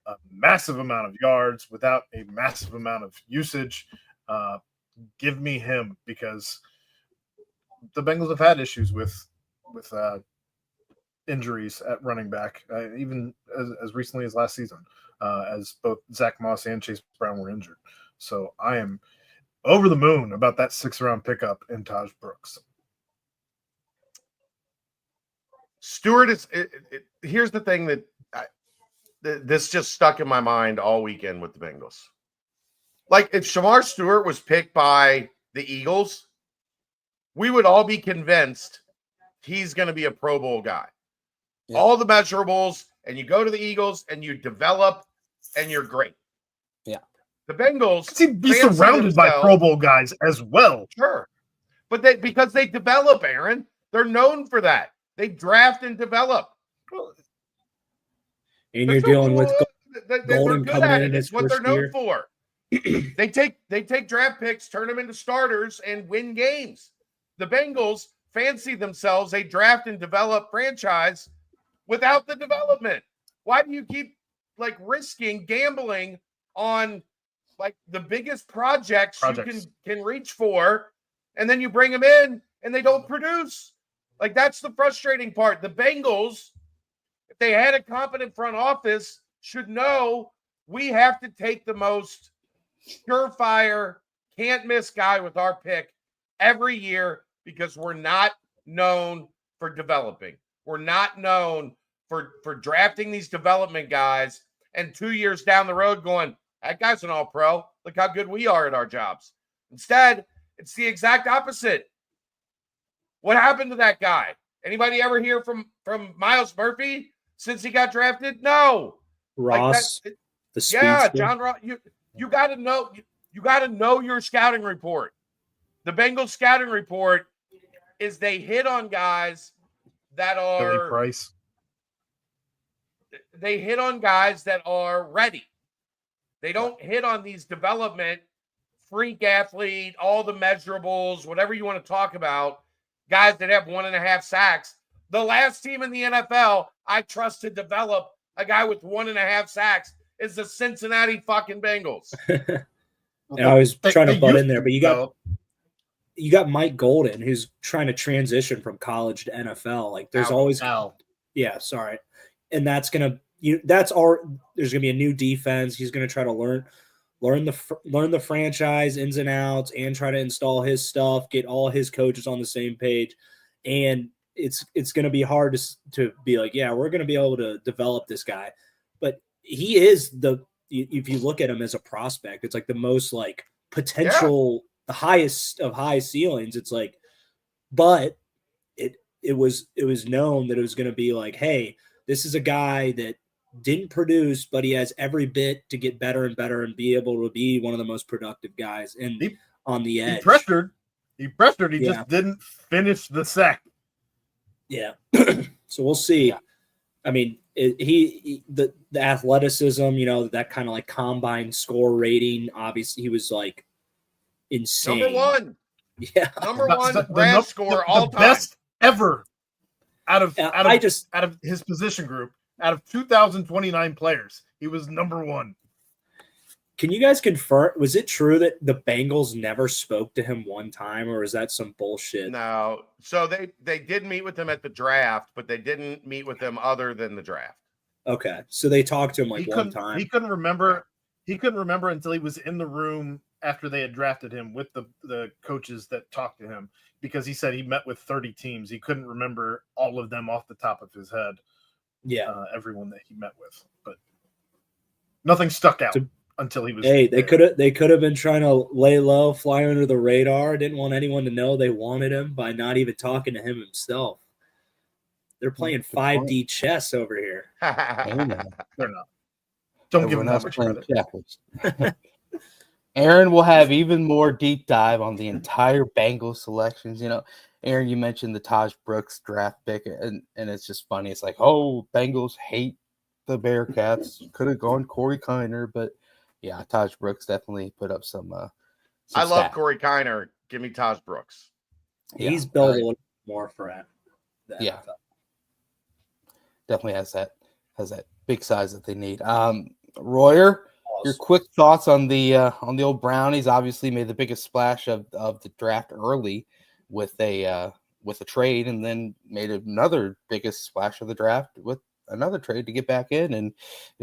a massive amount of yards without a massive amount of usage. Give me him, because the Bengals have had issues with injuries at running back, even as recently as last season, as both Zach Moss and Chase Brown were injured. So I am over the moon about that 6th round pickup in Taj Brooks. Stewart is. Here's the thing that this just stuck in my mind all weekend with the Bengals. Like, if Shamar Stewart was picked by the Eagles, we would all be convinced he's going to be a Pro Bowl guy. Yeah. All the measurables, and you go to the Eagles and you develop, and you're great. Yeah. The Bengals he'd be surrounded by Pro Bowl guys as well. Sure. But because they develop, Aaron, they're known for that. They draft and develop. And you're dealing with Golden coming in his what they're first known year. for. They take draft picks, turn them into starters, and win games. The Bengals fancy themselves a draft and develop franchise without the development. Why do you keep like risking gambling on like the biggest projects. You can reach for, and then you bring them in and they don't produce? Like, that's the frustrating part. The Bengals, if they had a competent front office, should know we have to take the most surefire, can't miss guy with our pick every year, because we're not known for developing. We're not known for drafting these development guys and 2 years down the road going, that guy's an all-pro. Look how good we are at our jobs. Instead, it's the exact opposite. What happened to that guy? Anybody ever hear from Miles Murphy since he got drafted? No. Ross, like the speedster. Yeah, John Ross. You got to know. You got to know your scouting report. The Bengals scouting report is they hit on guys that are Billy Price. They hit on guys that are ready. They don't hit on these development, freak athlete, all the measurables, whatever you want to talk about, guys that have 1.5 sacks. The last team in the NFL I trust to develop a guy with 1.5 sacks is the Cincinnati fucking Bengals. And I was trying to butt in there, but you got Mike Golden, who's trying to transition from college to NFL. Like, there's always yeah, sorry. And that's gonna there's gonna be a new defense. He's gonna try to learn the franchise ins and outs and try to install his stuff, get all his coaches on the same page. And it's gonna be hard to be like, yeah, we're gonna be able to develop this guy. But he is if you look at him as a prospect, it's like the most like potential, the highest of high ceilings. It's like, but it was known that it was going to be like, hey, this is a guy that didn't produce, but he has every bit to get better and better and be able to be one of the most productive guys on the edge. He pressured. He just didn't finish the sack. Yeah. So we'll see. Yeah. I mean, the athleticism, that kind of like combine score rating. Obviously, he was like insane. Number one. Yeah. Number one RAS score all time. Best ever out of his position group. Out of 2,029 players, he was number one. Can you guys confirm? Was it true that the Bengals never spoke to him one time, or is that some bullshit? No. So they did meet with him at the draft, but they didn't meet with him other than the draft. Okay. So they talked to him one time. He couldn't remember. He couldn't remember until he was in the room after they had drafted him with the coaches that talked to him, because he said he met with 30 teams. He couldn't remember all of them off the top of his head. Yeah. Everyone that he met with, but nothing stuck out until he was. Hey, they could have been trying to lay low, fly under the radar. Didn't want anyone to know they wanted him by not even talking to him himself. They're playing 5D chess over here. They're not. Don't give them that much credit. Aaron will have even more deep dive on the entire Bengals selections. Aaron, you mentioned the Taj Brooks draft pick, and it's just funny. It's like, oh, Bengals hate the Bearcats. Could have gone Corey Kiner, but yeah, Taj Brooks definitely put up some I love Corey Kiner. Give me Taj Brooks. He's built a little more for it. Yeah. Definitely has that big size that they need. Royer, your quick thoughts on the old Brownies. Obviously made the biggest splash of the draft early with a trade, and then made another biggest splash of the draft with another trade to get back in and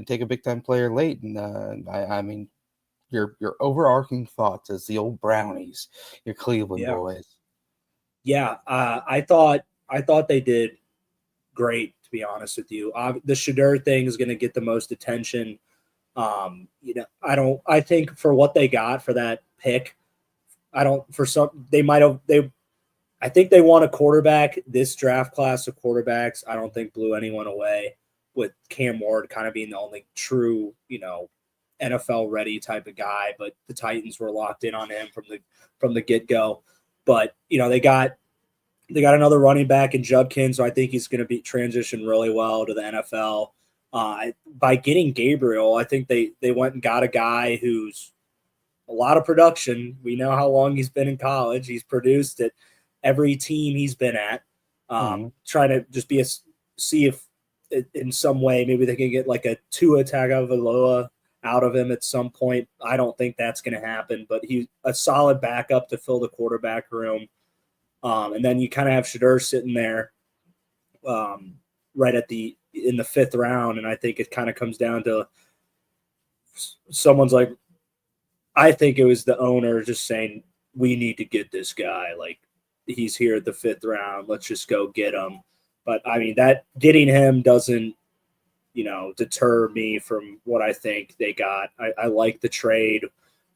take a big time player late. And I mean, your overarching thoughts as the old Brownies, your Cleveland boys. Yeah, I thought they did great, to be honest with you. The Shedeur thing is going to get the most attention. I think for what they got for that pick, I think they want a quarterback. This draft class of quarterbacks, I don't think blew anyone away, with Cam Ward kind of being the only true, NFL ready type of guy. But the Titans were locked in on him from the get go. But they got another running back in Judkins, so I think he's going to be transitioned really well to the NFL. By getting Gabriel, I think they went and got a guy who's a lot of production. We know how long he's been in college. He's produced at every team he's been at. Trying to just see if in some way maybe they can get like a Tua Tagovailoa out of him at some point. I don't think that's going to happen, but he's a solid backup to fill the quarterback room. And then you kind of have Shedeur sitting there right in the 5th round, and I think it kind of comes down to someone's like, I think it was the owner just saying, we need to get this guy. Like, he's here at the 5th round. Let's just go get him. But, I mean, that getting him doesn't, deter me from what I think they got. I like the trade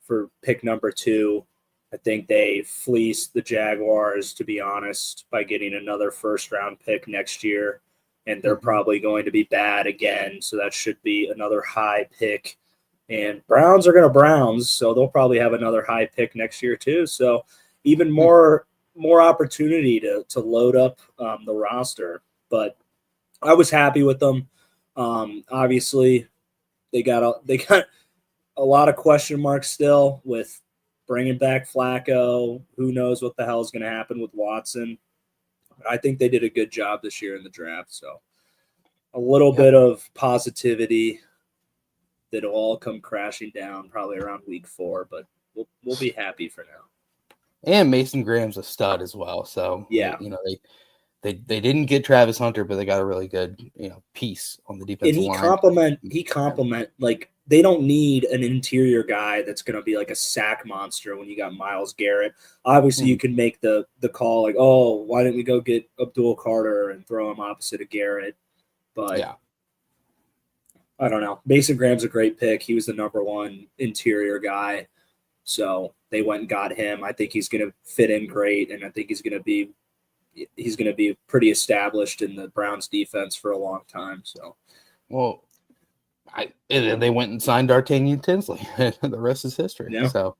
for pick number 2. I think they fleeced the Jaguars, to be honest, by getting another first-round pick next year. And they're probably going to be bad again, so that should be another high pick. And Browns are going to Browns, so they'll probably have another high pick next year too. So even more opportunity to load up the roster. But I was happy with them. Obviously, they got a lot of question marks still with bringing back Flacco. Who knows what the hell is going to happen with Watson? But I think they did a good job this year in the draft. So a little bit of positivity that'll all come crashing down probably around week 4, but we'll be happy for now. And Mason Graham's a stud as well. So yeah, they didn't get Travis Hunter, but they got a really good piece on the defensive line. He complement like they don't need an interior guy that's going to be like a sack monster when you got Myles Garrett. Obviously, you can make the call like, oh, why didn't we go get Abdul Carter and throw him opposite of Garrett? But yeah. I don't know. Mason Graham's a great pick. He was the number 1 interior guy. So they went and got him. I think he's going to fit in great, and I think he's going to be pretty established in the Browns defense for a long time. So, well, they went and signed D'Artagnan Tinsley. The rest is history. Yeah. So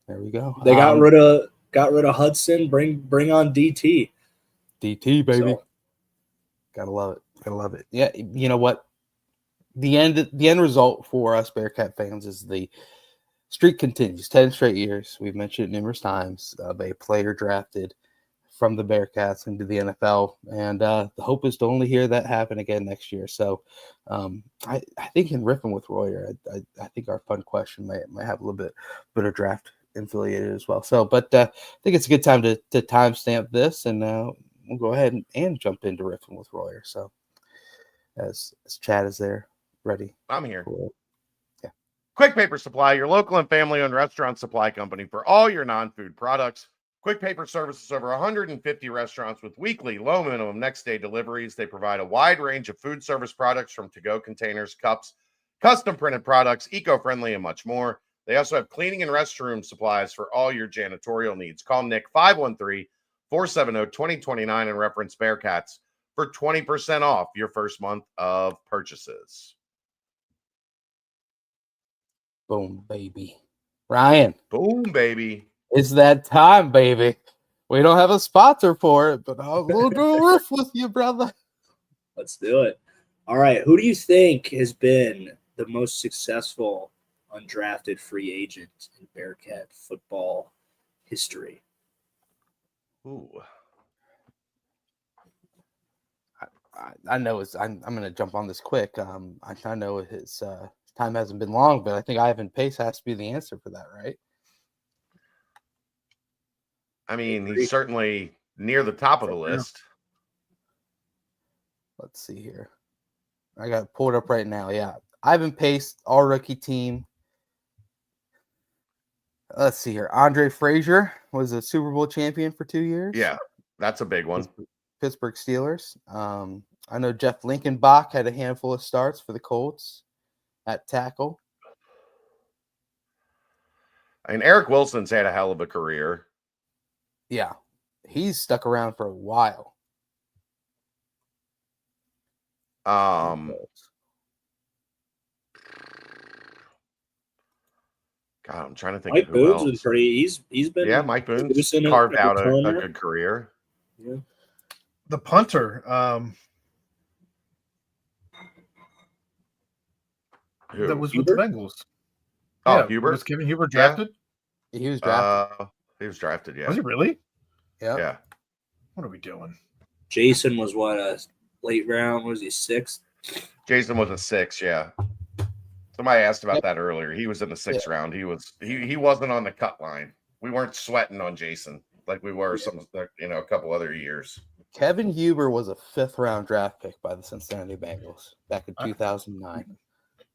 there we go. They got rid of Hudson. Bring on DT. DT, baby. So, gotta love it. Yeah, you know what? The end result for us Bearcat fans is the streak continues. 10 straight years. We've mentioned it numerous times of a player drafted from the Bearcats into the NFL, and the hope is to only hear that happen again next year. So I think in riffing with Royer, I think our fun question might have a little bit of draft affiliated as well. So, but I think it's a good time to timestamp this, and we'll go ahead and jump into riffing with Royer. So as Chad is there. Ready? I'm here. Cool. Yeah. Quick Paper Supply, your local and family-owned restaurant supply company for all your non-food products. Quick Paper services over 150 restaurants with weekly, low minimum next-day deliveries. They provide a wide range of food service products from to-go containers, cups, custom printed products, eco-friendly, and much more. They also have cleaning and restroom supplies for all your janitorial needs. Call Nick 513-470-2029 and reference Bearcats for 20% off your first month of purchases. Boom, baby. Ryan. Boom, baby. It's that time, baby. We don't have a sponsor for it, but we'll do a riff with you, brother. Let's do it. All right. Who do you think has been the most successful undrafted free agent in Bearcat football history? Ooh. I know I'm going to jump on this quick. I know his time hasn't been long, but I think Ivan Pace has to be the answer for that, right? I mean, he's certainly near the top of the list. Let's see here. I got it pulled up right now. Yeah. Ivan Pace, all rookie team. Let's see here. Andre Frazier was a Super Bowl champion for 2 years. Yeah, that's a big one. Pittsburgh Steelers. I know Jeff Linkenbach had a handful of starts for the Colts at tackle. And Eric Wilson's had a hell of a career. Yeah, he's stuck around for a while. God, I'm trying to think. Mike of who Boone's else. been pretty. He's been Mike Boone's carved out a good career. Yeah. The punter. Who? That was Huber? with the Bengals. Oh, yeah, Huber? Was Kevin Huber drafted? He was drafted. He was drafted, yeah. Was he really? Yep. Yeah. What are we doing? Jason was what, a late round? Was he 6th? Jason was a 6, yeah. Somebody asked about Yep. that earlier. He was in the 6th round. He wasn't on the cut line. We weren't sweating on Jason like we were a couple other years. Kevin Huber was a 5th round draft pick by the Cincinnati Bengals back in 2009.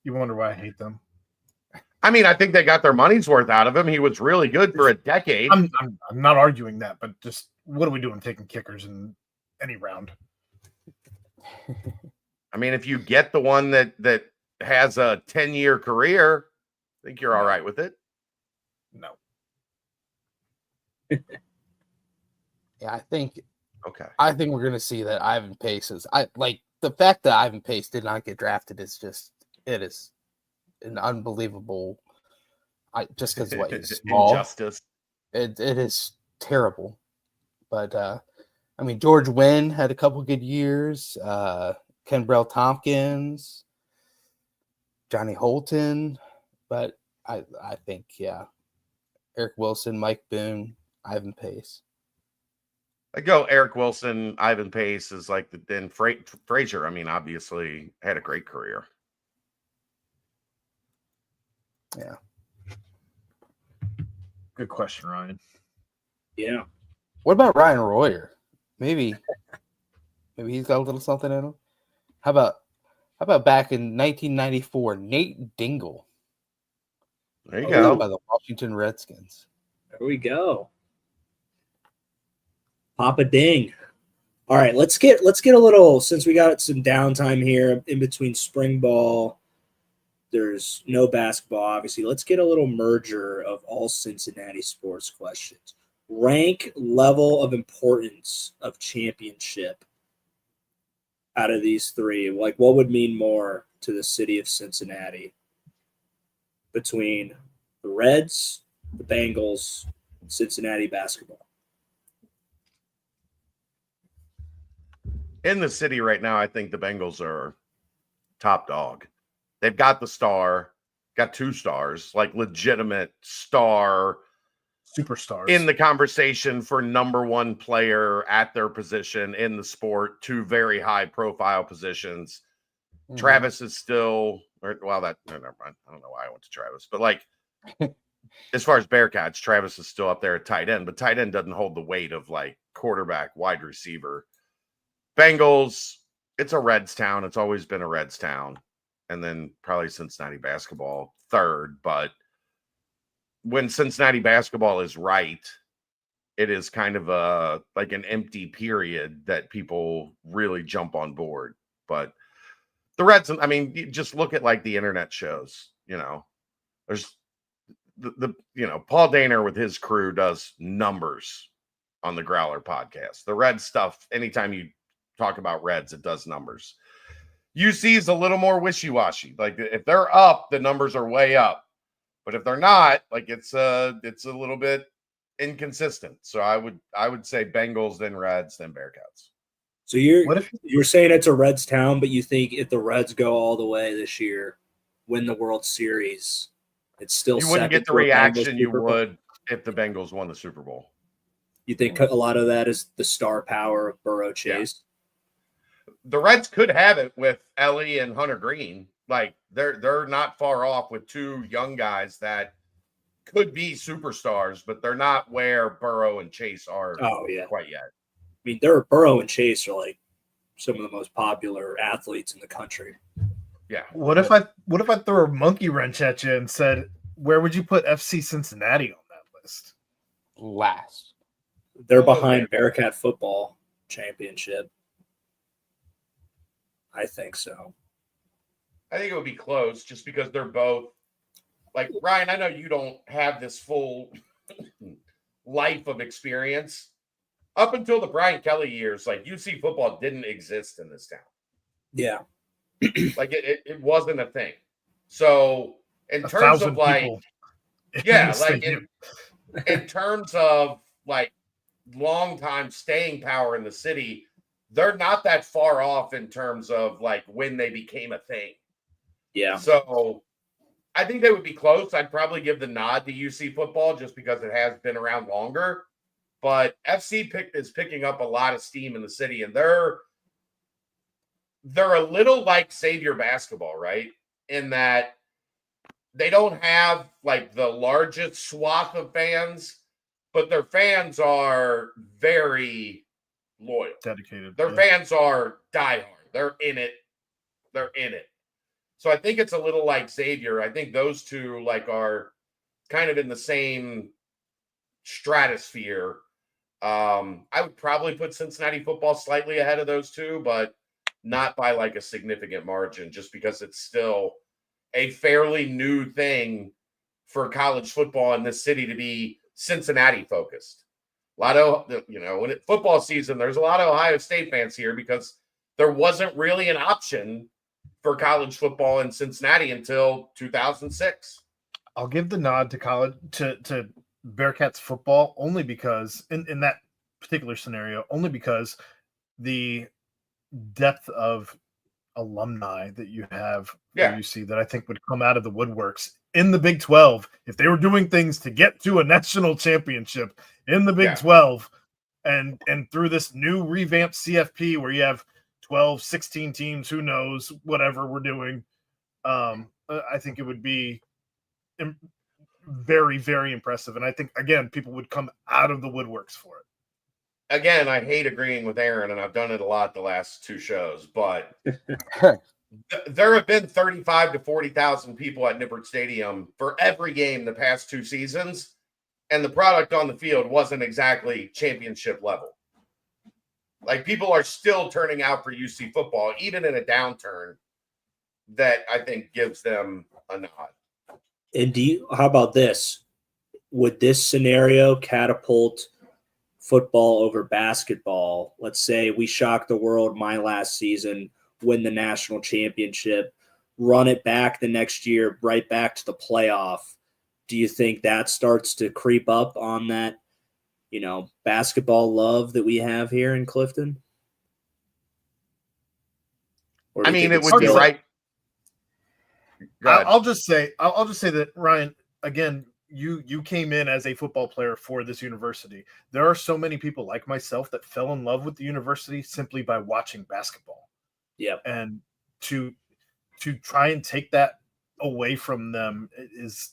You wonder why I hate them? I mean, I think they got their money's worth out of him. He was really good for a decade. I'm not arguing that, but just what are we doing taking kickers in any round? I mean, if you get the one that has a 10-year career, I think you're all right with it. No. Yeah, I think Okay. I think we're gonna see that Ivan Pace is. I like the fact that Ivan Pace did not get drafted is just it is an unbelievable. Just because what he's small, Injustice. it is terrible. But I mean, George Wynn had a couple good years. Kenbrell Tompkins, Johnny Holton, but I think Eric Wilson, Mike Boone, Ivan Pace. I go Eric Wilson, Ivan Pace is like then Frazier. I mean, obviously had a great career. Yeah. Good question, Ryan. Yeah. What about Ryan Royer? Maybe he's got a little something in him. How about back in 1994, Nate Dingle? There you Picked up go. by the Washington Redskins. There we go. Papa Ding. All right, let's get a little, since we got some downtime here in between spring ball. There's no basketball, obviously. Let's get a little merger of all Cincinnati sports questions. Rank level of importance of championship out of these three. Like, what would mean more to the city of Cincinnati between the Reds, the Bengals, Cincinnati basketball? In the city right now, I think the Bengals are top dog. They've got the star, got 2 stars, like legitimate star Superstars in the conversation for number 1 player at their position in the sport, 2 very high profile positions. Mm-hmm. Travis is still, never mind. I don't know why I went to Travis, but like as far as Bearcats, Travis is still up there at tight end, but tight end doesn't hold the weight of like quarterback, wide receiver. Bengals, it's a Reds town. It's always been a Reds town. And then probably Cincinnati basketball third. But when Cincinnati basketball is right, it is kind of like an empty period that people really jump on board. But the Reds, I mean, you just look at like the internet shows, there's the Paul Dehner with his crew does numbers on the Growler podcast. The Red stuff, anytime you talk about Reds, it does numbers. UC is a little more wishy-washy. Like if they're up, the numbers are way up. But if they're not, like it's a little bit inconsistent. So I would say Bengals, then Reds, then Bearcats. So you're saying it's a Reds town, but you think if the Reds go all the way this year, win the World Series, it's still you wouldn't get the reaction you would if the Bengals won the Super Bowl. You think a lot of that is the star power of Burrow Chase? Yeah. The Reds could have it with Ellie and Hunter Green. Like they're not far off with 2 young guys that could be superstars, but they're not where Burrow and Chase are quite yet. I mean, Burrow and Chase are like some of the most popular athletes in the country. Yeah. What if I threw a monkey wrench at you and said, where would you put FC Cincinnati on that list? Last. They're behind Bearcat football championship. I think so. I think it would be close just because they're both like Ryan. I know you don't have this full life of experience. Up until the Brian Kelly years, like UC football didn't exist in this town. Yeah. Like it wasn't a thing. So in terms of like, yeah, like in terms of like long time staying power in the city, they're not that far off in terms of like when they became a thing. Yeah. So I think they would be close. I'd probably give the nod to UC football just because it has been around longer. But FC is picking up a lot of steam in the city, and they're a little like Xavier basketball, right? In that they don't have like the largest swath of fans, but their fans are very loyal, dedicated. Their fans are diehard. They're in it. So I think it's a little like Xavier. I think those two like are kind of in the same stratosphere. I would probably put Cincinnati football slightly ahead of those two, but not by like a significant margin, just because it's still a fairly new thing for college football in this city to be Cincinnati focused. A lot of, when it's football season, there's a lot of Ohio State fans here because there wasn't really an option for college football in Cincinnati until 2006. I'll give the nod to college to Bearcats football only because in that particular scenario, only because the depth of alumni that you have for UC that I think would come out of the woodworks in the Big 12 if they were doing things to get to a national championship in the Big 12 and through this new revamped CFP where you have 12, 16 teams, who knows, whatever we're doing. I think it would be very, very impressive. And I think, again, people would come out of the woodworks for it. Again, I hate agreeing with Aaron, and I've done it a lot the last two shows, but there have been 35 to 40,000 people at Nippert Stadium for every game the past two seasons, and the product on the field wasn't exactly championship level. Like, people are still turning out for UC football, even in a downturn, that I think gives them a nod. And how about this? Would this scenario catapult football over basketball? Let's say we shock the world my last season, win the national championship, run it back the next year, right back to the playoff. Do you think that starts to creep up on that, basketball love that we have here in Clifton? I mean, it would be right. I'll just say that, Ryan, again, you came in as a football player for this university. There are so many people like myself that fell in love with the university simply by watching basketball. Yeah. And to try and take that away from them is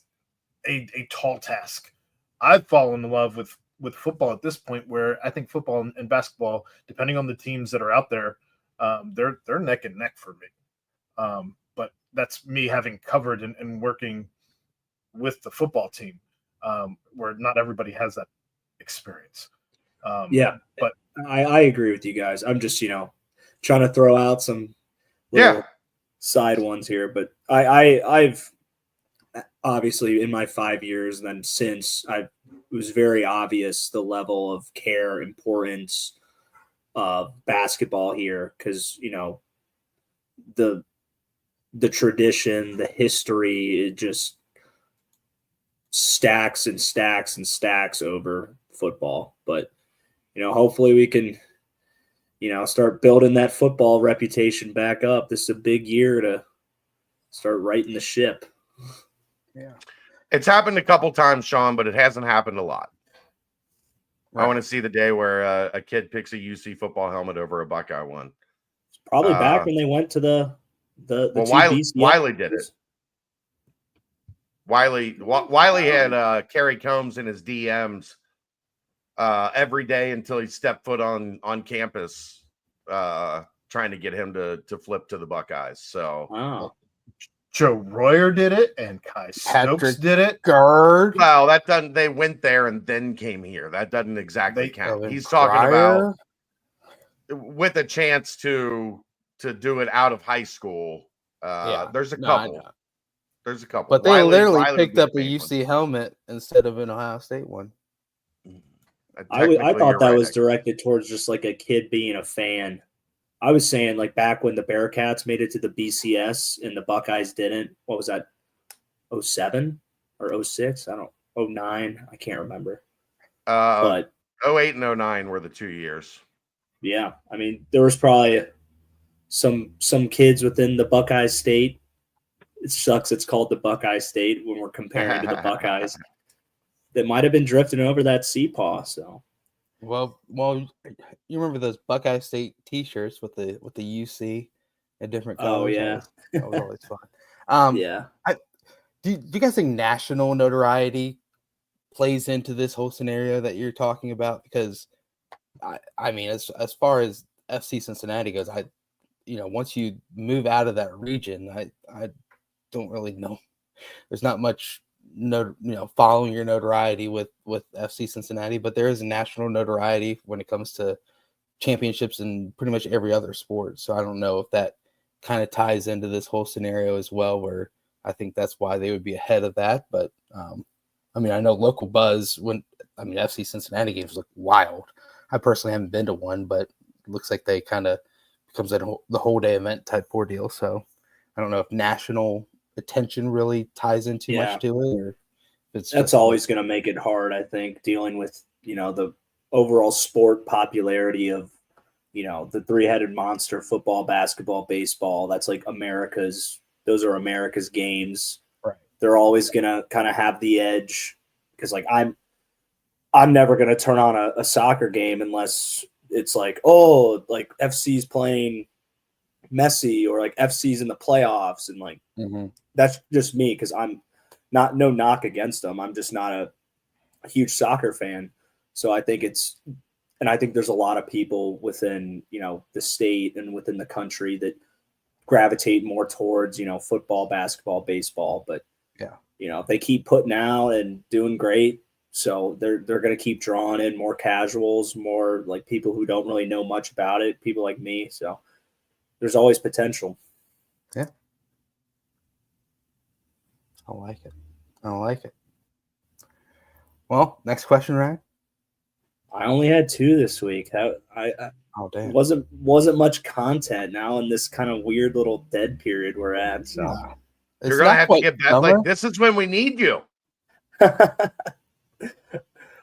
a tall task. I've fallen in love with football at this point, where I think football and basketball, depending on the teams that are out there, they're neck and neck for me. But that's me having covered and working with the football team, where not everybody has that experience. But I agree with you guys. I'm just, trying to throw out some side ones here, but I've obviously in my 5 years, and then since, it was very obvious the level of care, importance of basketball here, because the tradition, the history, it just stacks and stacks and stacks over football. But hopefully we can start building that football reputation back up. This is a big year to start righting the ship. Yeah, it's happened a couple times, Sean, but it hasn't happened a lot. Right. I want to see the day where a kid picks a UC football helmet over a Buckeye one. It's probably back when they went to the Wiley did it. Wiley had Kerry Combs in his DMs every day until he stepped foot on campus, trying to get him to flip to the Buckeyes. So Joe Royer did it, and Kai Stokes did it. Well, that doesn't. They went there and then came here. That doesn't exactly count. He's talking about with a chance to do it out of high school. There's a couple. There's a couple. But they literally picked up a UC helmet instead of an Ohio State one. I thought that was directed towards just like a kid being a fan. I was saying, like, back when the Bearcats made it to the BCS and the Buckeyes didn't. What was that? 07 or 06? 09. I can't remember. But 08 and 09 were the 2 years. Yeah, I mean, there was probably some kids within the Buckeye State It sucks. It's called the Buckeye State when we're comparing to the Buckeyes. That might have been drifting over that Seapaw. So, well, you remember those Buckeye State T-shirts with the UC in different colors? oh yeah, that was always fun. yeah. Do you guys think national notoriety plays into this whole scenario that you're talking about? Because I mean, as far as FC Cincinnati goes, once you move out of that region, I don't really know. There's not much following your notoriety with FC Cincinnati, but there is national notoriety when it comes to championships in pretty much every other sport. So I don't know if that kind of ties into this whole scenario as well, where I think that's why they would be ahead of that. But I mean, I know local buzz FC Cincinnati games look wild. I personally haven't been to one, but it looks like they kind of becomes the whole day event type ordeal. So I don't know if national attention really ties in too much to it, or if it's that's always going to make it hard. I think dealing with the overall sport popularity of the three-headed monster: football, basketball, baseball. That's like those are America's games. Right. They're always going to kind of have the edge because like I'm never going to turn on a soccer game unless it's like, oh, like FC's playing Messi or like FC's in the playoffs. And like, that's just me because I'm no knock against them. I'm just not a huge soccer fan. So I think I think there's a lot of people within, the state and within the country that gravitate more towards, football, basketball, baseball. But, if they keep putting out and doing great, so they're going to keep drawing in more casuals, more like people who don't really know much about it, people like me. So there's always potential. Yeah. I like it. Well, next question, Ryan. I only had 2 this week. Oh damn! Wasn't much content now in this kind of weird little dead period we're at. So you're gonna have to get back. Like this is when we need you.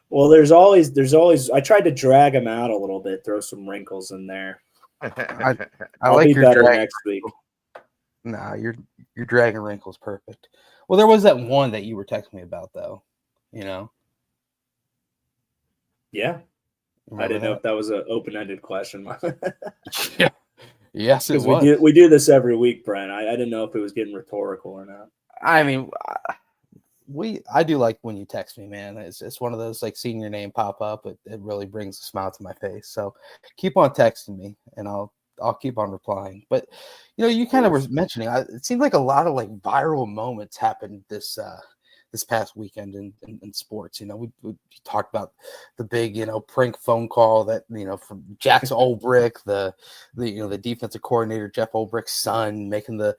Well, there's always. I tried to drag them out a little bit, throw some wrinkles in there. I'll be better next week. Nah, your dragging wrinkles perfect. Well, there was that one that you were texting me about, though. Yeah. I didn't know if that was an open-ended question. Yeah. Yes, it was. We do this every week, Brent. I didn't know if it was getting rhetorical or not. I mean, I do like when you text me, man. It's one of those like seeing your name pop up. It really brings a smile to my face. So keep on texting me, and I'll keep on replying. But you kind of were mentioning. It seems like a lot of like viral moments happened this past weekend in sports. We talked about the big prank phone call that from Jackson Olbrick, the defensive coordinator Jeff Olbrick's son making the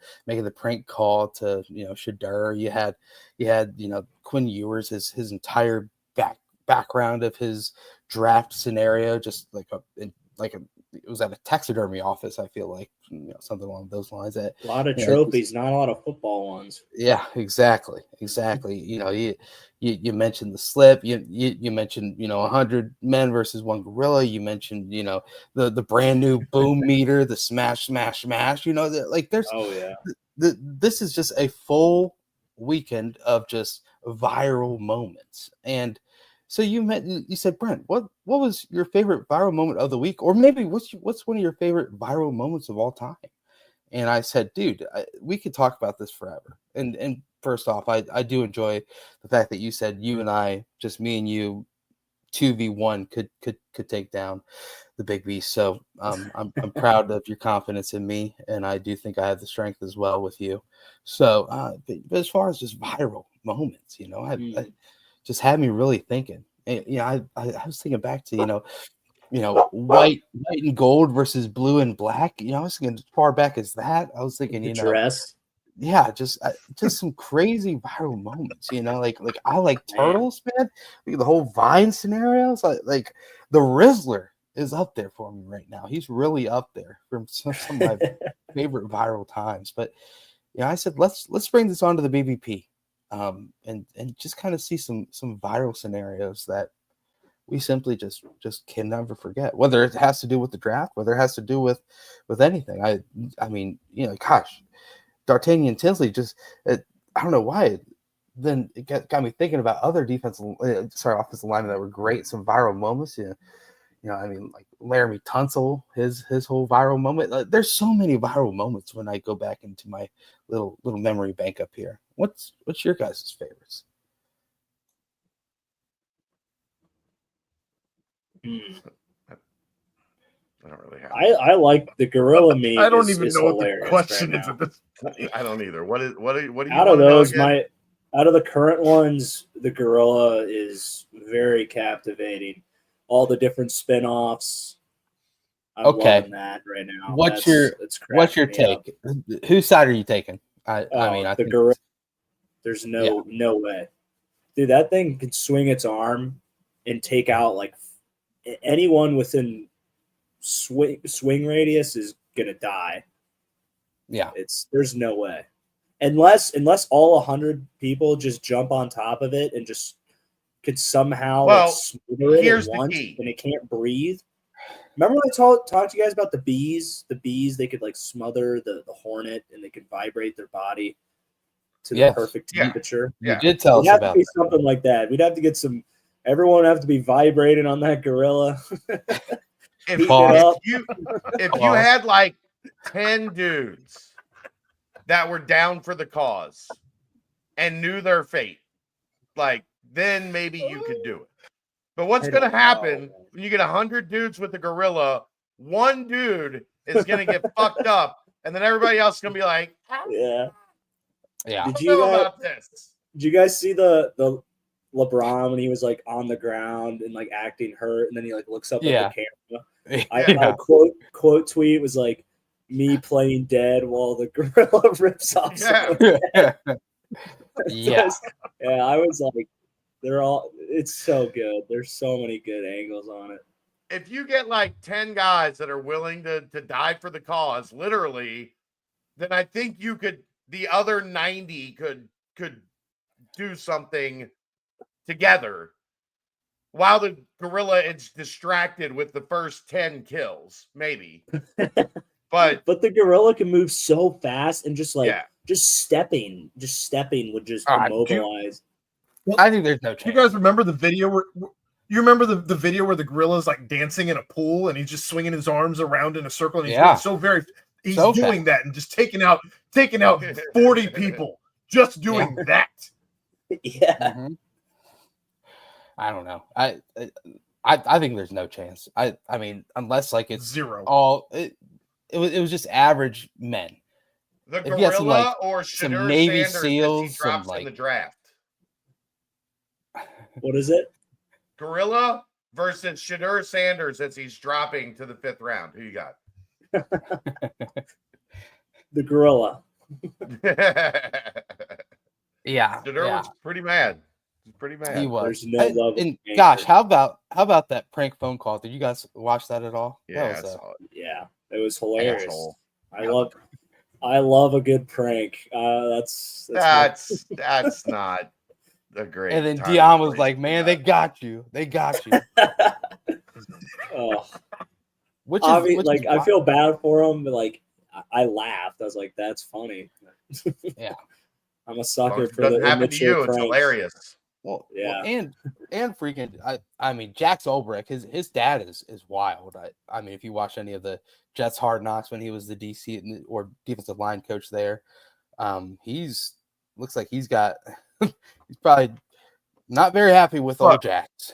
prank call to Shadur. You had Quinn Ewers, his entire background of his draft scenario, just it was at a taxidermy office. I feel like something along those lines. A lot of trophies, not a lot of football ones. Yeah, exactly. You mentioned the slip. You mentioned 100 men versus one gorilla. You mentioned the brand new boom meter, the smash. There's this is just a full weekend of just viral moments. And so you said, Brent, what was your favorite viral moment of the week, or maybe what's one of your favorite viral moments of all time? And I said, dude, we could talk about this forever. And first off, I do enjoy the fact that you said you and I, just me and you, 2v1 could take down the big beast. So I'm proud of your confidence in me, and I do think I have the strength as well with you. So, but as far as just viral moments, I just had me really thinking. And, I was thinking back to white and gold versus blue and black. I was thinking as far back as that. I was thinking, dress. Yeah, just some crazy viral moments. Like I like turtles, man. Like the whole Vine scenarios. Like the Rizzler is up there for me right now. He's really up there from some of my favorite viral times. But I said let's bring this onto the BBP, and just kind of see some viral scenarios that we simply just can never forget, whether it has to do with the draft, whether it has to do with anything. I mean, gosh, D'Artagnan Tinsley just, I don't know why. Then it got me thinking about other offensive linemen that were great. Some viral moments. I mean, like Laramie Tunsil, his whole viral moment. There's so many viral moments when I go back into my little memory bank up here. What's your guys' favorites? I don't really have. I like the gorilla meme. I don't even is know what the hilarious question right is now. at this point. I don't either. What do you Out want of to know those, again? out of the current ones, the gorilla is very captivating. All the different spin-offs. I'm loving that right now. What's your take? Whose side are you taking? I think gorilla. There's no way, dude. That thing can swing its arm and take out like anyone within swing radius is gonna die. Yeah, there's no way, unless all 100 people just jump on top of it and just could somehow smother it at once, and it can't breathe. Remember when I talked to you guys about the bees? The bees, they could like smother the hornet and they could vibrate their body to the perfect temperature. You did tell us about that. Something like that. We'd have to get everyone would have to be vibrating on that gorilla. If you had like 10 dudes that were down for the cause and knew their fate, like then maybe you could do it. But what's going to happen when you get 100 dudes with the gorilla? One dude is going to get fucked up, and then everybody else is going to be like, yeah. Did you guys see the LeBron when he was like on the ground and like acting hurt, and then he like looks up at the camera? My quote tweet was like, "Me playing dead while the gorilla rips off." I was like, it's so good. There's so many good angles on it. If you get like 10 guys that are willing to die for the cause, literally, then I think the other 90 could do something together while the gorilla is distracted with the first 10 kills, maybe. But the gorilla can move so fast and just stepping would just immobilize. I think there's no chance. You guys remember the video where the video where the gorilla is like dancing in a pool and he's just swinging his arms around in a circle and he's doing that and just taking out 40 people just doing that. Yeah. Mm-hmm. I don't know. I think there's no chance. I mean, unless like it's zero. It was just average men. The gorilla or Shadur Navy Sanders SEAls, he drops in the draft. What is it? Gorilla versus Shadur Sanders as he's dropping to the 5th round. Who you got? The gorilla. Shadur was pretty mad. He was. There's no love. And gosh, how about that prank phone call? Did you guys watch that at all? Yeah, it was hilarious. I love a good prank. That's not a great. And then Dion was like, "Man, they got you. They got you." I feel bad for him, but like I laughed. I was like, "That's funny." Yeah, I'm a sucker for the immature pranks. It's hilarious. Well, and freaking, I mean, Jax Ulbrich, his dad is wild. I mean, if you watch any of the Jets Hard Knocks when he was the DC or defensive line coach there, looks like he's probably not very happy with old Jax.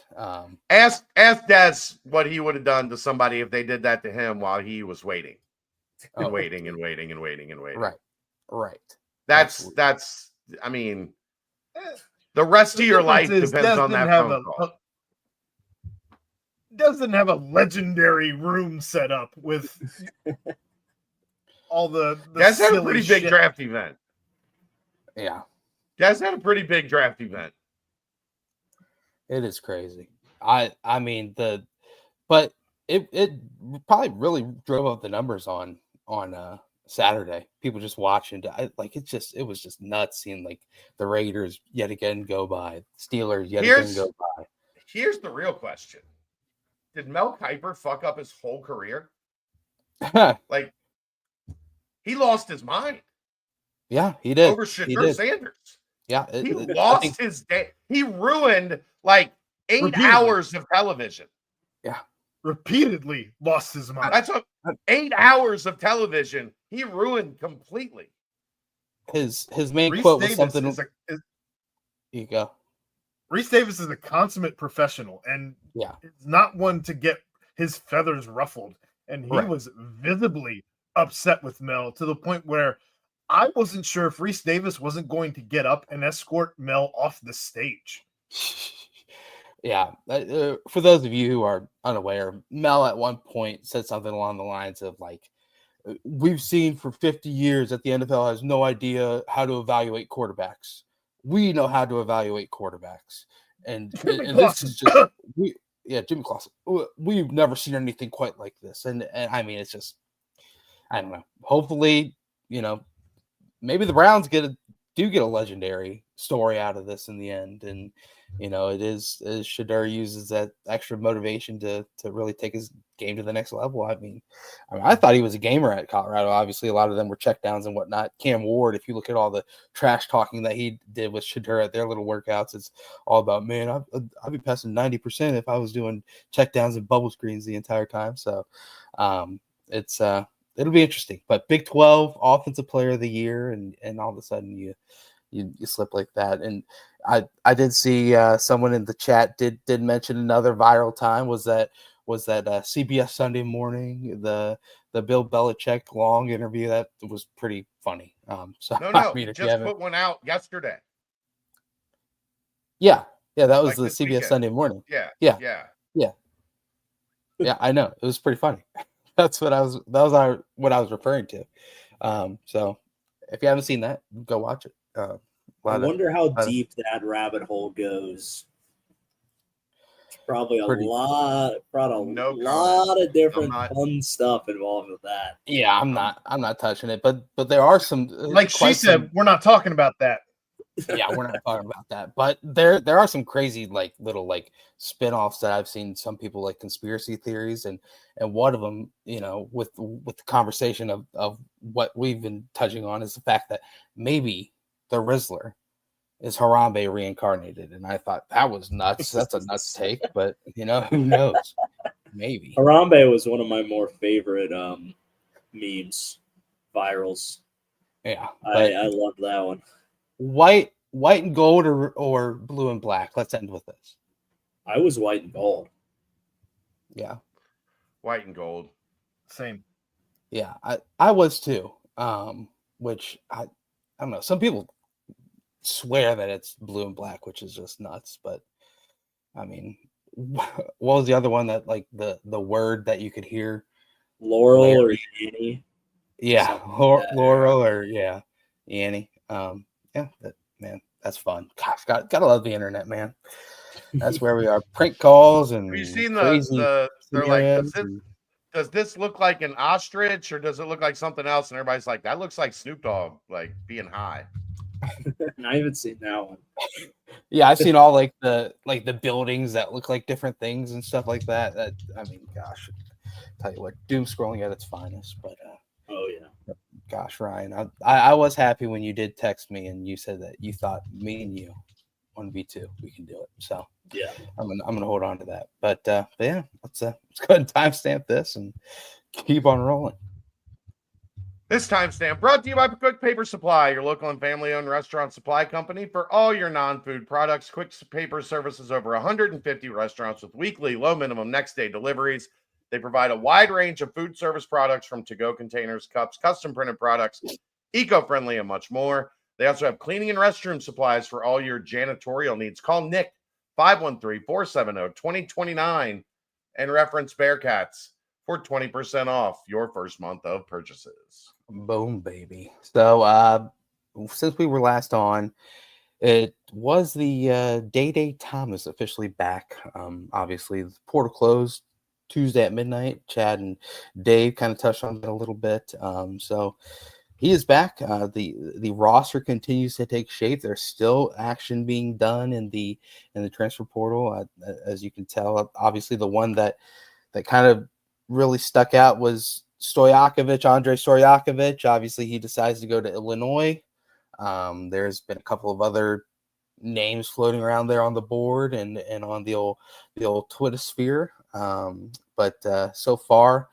Ask Des what he would have done to somebody if they did that to him while he was waiting. And waiting. Right. That's I mean, the rest of your life depends on that phone call. Doesn't have a legendary room set up with all the Des had a pretty big draft event. Yeah. Des had a pretty big draft event. It is crazy. I mean but it probably really drove up the numbers on Saturday. People just watching. It was just nuts seeing like the Raiders yet again go by, Steelers yet again go by. Here's the real question: did Mel Kiper fuck up his whole career? Like he lost his mind. Yeah, he did. over He Shadur did. Sanders. Yeah, He lost his day. He ruined like 8 Repeatedly. hours of television. Yeah, Repeatedly lost his mind. That's 8 hours of television. He ruined completely. his main Reese quote was Davis something. is Here you go. Reese Davis is a consummate professional, and Yeah, is not one to get his feathers ruffled. And he Right. was visibly upset with Mel to the point where I wasn't sure if Reese Davis wasn't going to get up and escort Mel off the stage. yeah. For those of you who are unaware, Mel at one point said something along the lines of like, "We've seen for 50 years that the NFL has no idea how to evaluate quarterbacks. We know how to evaluate quarterbacks." And this is just Jimmy Clausen. We've never seen anything quite like this. And I mean, it's just, I don't know. Hopefully, maybe the Browns do get a legendary story out of this in the end. And, it is Shadur uses that extra motivation to really take his game to the next level. I mean, I thought he was a gamer at Colorado. Obviously, a lot of them were checkdowns and whatnot. Cam Ward, if you look at all the trash talking that he did with Shadur at their little workouts, it's all about, man, I'd be passing 90% if I was doing checkdowns and bubble screens the entire time. So it'll be interesting. But Big 12 Offensive Player of the Year, and all of a sudden you slip like that. And I did see someone in the chat did mention another viral time was that CBS Sunday Morning, the Bill Belichick long interview. That was pretty funny. So No, I mean, he just put one out yesterday. Yeah, that was Like the CBS weekend. Sunday Morning. Yeah. Yeah, I know. It was pretty funny. That's what I was referring to. So if you haven't seen that, go watch it. I wonder how deep that rabbit hole goes. It's probably a lot of different fun stuff involved with that. Yeah, I'm not touching it, but there are some like she said, we're not talking about that. Yeah, we're not talking about that. But there are some crazy little spin-offs that I've seen some people like conspiracy theories, and one of them, with the conversation of what we've been touching on is the fact that maybe the Rizzler is Harambe reincarnated. And I thought that was nuts. That's a nuts take, but who knows? Maybe. Harambe was one of my more favorite memes, virals. Yeah. I loved that one. White and gold or blue and black. Let's end with this. I was white and gold. Yeah. White and gold. Same. Yeah, I was too. Which I don't know. Some people swear that it's blue and black, which is just nuts. But I mean, what was the other one that the word that you could hear? Laurel or Annie? Yeah, Laurel or Annie. Yeah, man, that's fun. Gosh, gotta love the internet, man. That's where we are. Prank calls and have you seen crazy they're like, does this look like an ostrich or does it look like something else? And everybody's like, that looks like Snoop Dogg, like being high. I haven't seen that one. Yeah, I've seen all the buildings that look like different things and stuff like that. I mean, gosh, tell you what, doom scrolling at its finest. But oh yeah, gosh, Ryan, I was happy when you did text me and you said that you thought me and you 1v2 we can do it. So yeah, I'm gonna hold on to that. But yeah, let's go ahead and timestamp this and keep on rolling. This timestamp brought to you by Quick Paper Supply, your local and family-owned restaurant supply company for all your non-food products. Quick Paper services over 150 restaurants with weekly, low minimum, next-day deliveries. They provide a wide range of food service products from to-go containers, cups, custom printed products, eco-friendly, and much more. They also have cleaning and restroom supplies for all your janitorial needs. Call Nick 513-470-2029 and reference Bearcats for 20% off your first month of purchases. Boom, baby. So since we were last on, it was the Day Thomas officially back. Obviously, the portal closed Tuesday at midnight. Chad and Dave kind of touched on it a little bit. So he is back. The roster continues to take shape. There's still action being done in the transfer portal, as you can tell. Obviously, the one that kind of really stuck out was Andrei Stojakovic. Obviously, he decides to go to Illinois. There's been a couple of other names floating around there on the board and on the old Twitter sphere. But so far,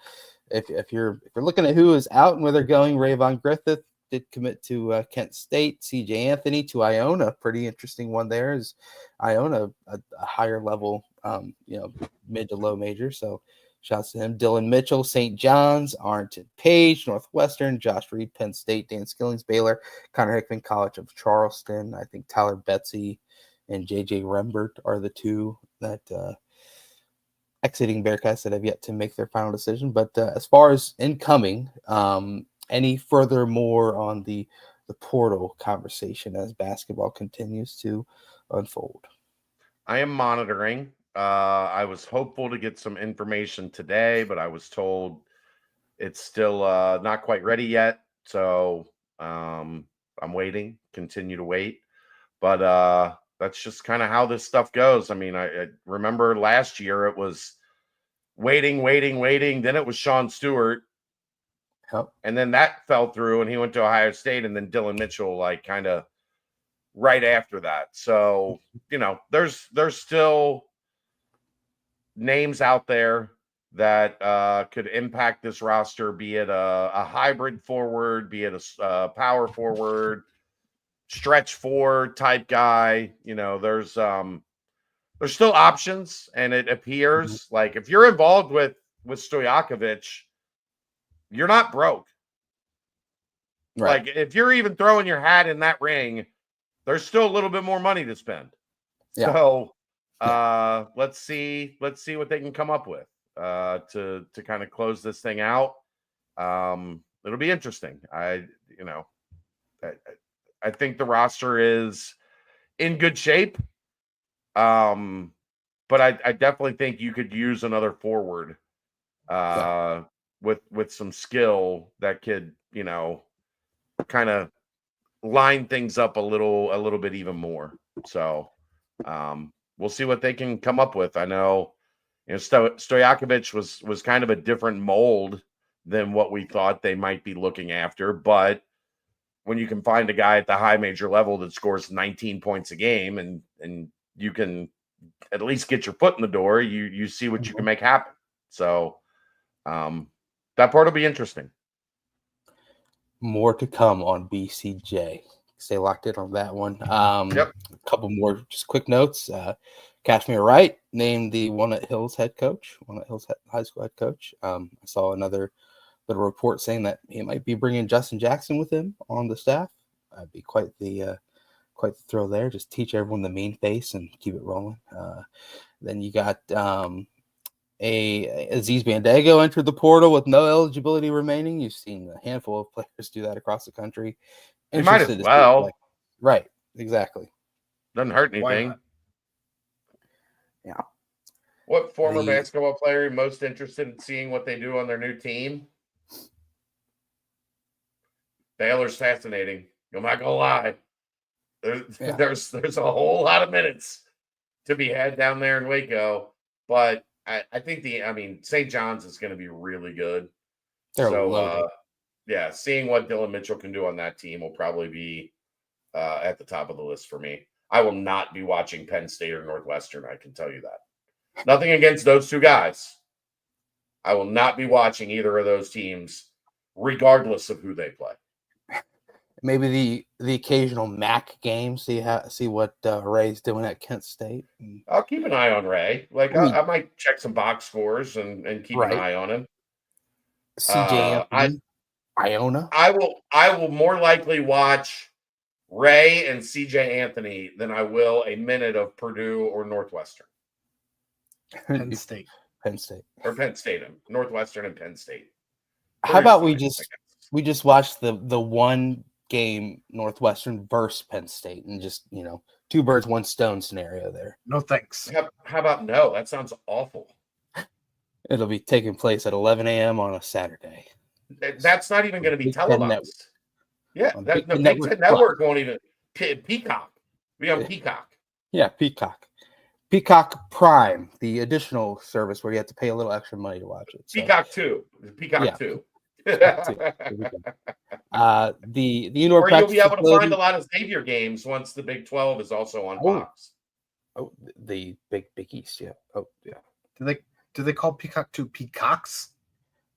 if you're looking at who is out and where they're going, Rayvon Griffith did commit to Kent State. CJ Anthony to Iona, pretty interesting one there. Is Iona a higher level, mid to low major? So shouts to him. Dylan Mitchell, St. John's, Arlington Page, Northwestern, Josh Reed, Penn State, Dan Skillings, Baylor, Connor Hickman, College of Charleston. I think Tyler Betsy and JJ Rembert are the two that exiting Bearcats that have yet to make their final decision. But as far as incoming, any further more on the portal conversation as basketball continues to unfold? I am monitoring. I was hopeful to get some information today, but I was told it's still not quite ready yet. So I'm waiting, continue to wait. But that's just kind of how this stuff goes. I mean, I remember last year it was waiting. Then it was Sean Stewart. Yep. And then that fell through and he went to Ohio State, and then Dylan Mitchell, like kind of right after that. So, there's still names out there that could impact this roster, be it a hybrid forward, be it a power forward, stretch four type guy. There's still options, and it appears like if you're involved with Stojakovic, you're not broke. Right. Like if you're even throwing your hat in that ring, there's still a little bit more money to spend. Yeah. So let's see what they can come up with to kind of close this thing out. It'll be interesting. I think the roster is in good shape. But I definitely think you could use another forward with some skill that could, kind of line things up a little bit even more. So we'll see what they can come up with. I know, Stojakovic was kind of a different mold than what we thought they might be looking after, but when you can find a guy at the high major level that scores 19 points a game and you can at least get your foot in the door, you see what you can make happen. So that part will be interesting. More to come on BCJ. Stay locked in on that one. Yep. A couple more just quick notes. Kashmir Wright named the Walnut Hills High School head coach. I saw another little report saying that he might be bringing Justin Jackson with him on the staff. That'd be quite the thrill there. Just teach everyone the mean face and keep it rolling. Then you got Aziz Bandago entered the portal with no eligibility remaining. You've seen a handful of players do that across the country. You might as well. Right, exactly. Doesn't hurt anything. Yeah. What former basketball player are you most interested in seeing what they do on their new team? Baylor's fascinating. I'm not gonna lie. There's a whole lot of minutes to be had down there in Waco, but I think St. John's is going to be really good. Seeing what Dylan Mitchell can do on that team will probably be at the top of the list for me. I will not be watching Penn State or Northwestern. I can tell you that. Nothing against those two guys. I will not be watching either of those teams, regardless of who they play. Maybe the occasional MAC game. See what Ray's doing at Kent State. I'll keep an eye on Ray. I might check some box scores and keep an eye on him. CJ Anthony, Iona. I will more likely watch Ray and CJ Anthony than I will a minute of Purdue or Northwestern. Penn State. Or Penn State. Northwestern and Penn State. How about we just watch the one game Northwestern versus Penn State and just, two birds, one stone scenario there. No thanks. How about no? That sounds awful. It'll be taking place at 11 a.m. on a Saturday. That's not even going to be televised. Yeah, the Big Ten Network won't even. Peacock. We on Peacock. Yeah, Peacock. Peacock Prime, the additional service where you have to pay a little extra money to watch it. So. Peacock 2. Peacock 2. The indoor Or you'll practice be able to facility. find a lot of Xavier games once the Big 12 is also on Fox. Oh, the Big East, yeah. Oh, yeah. Do they call Peacock 2 Peacocks?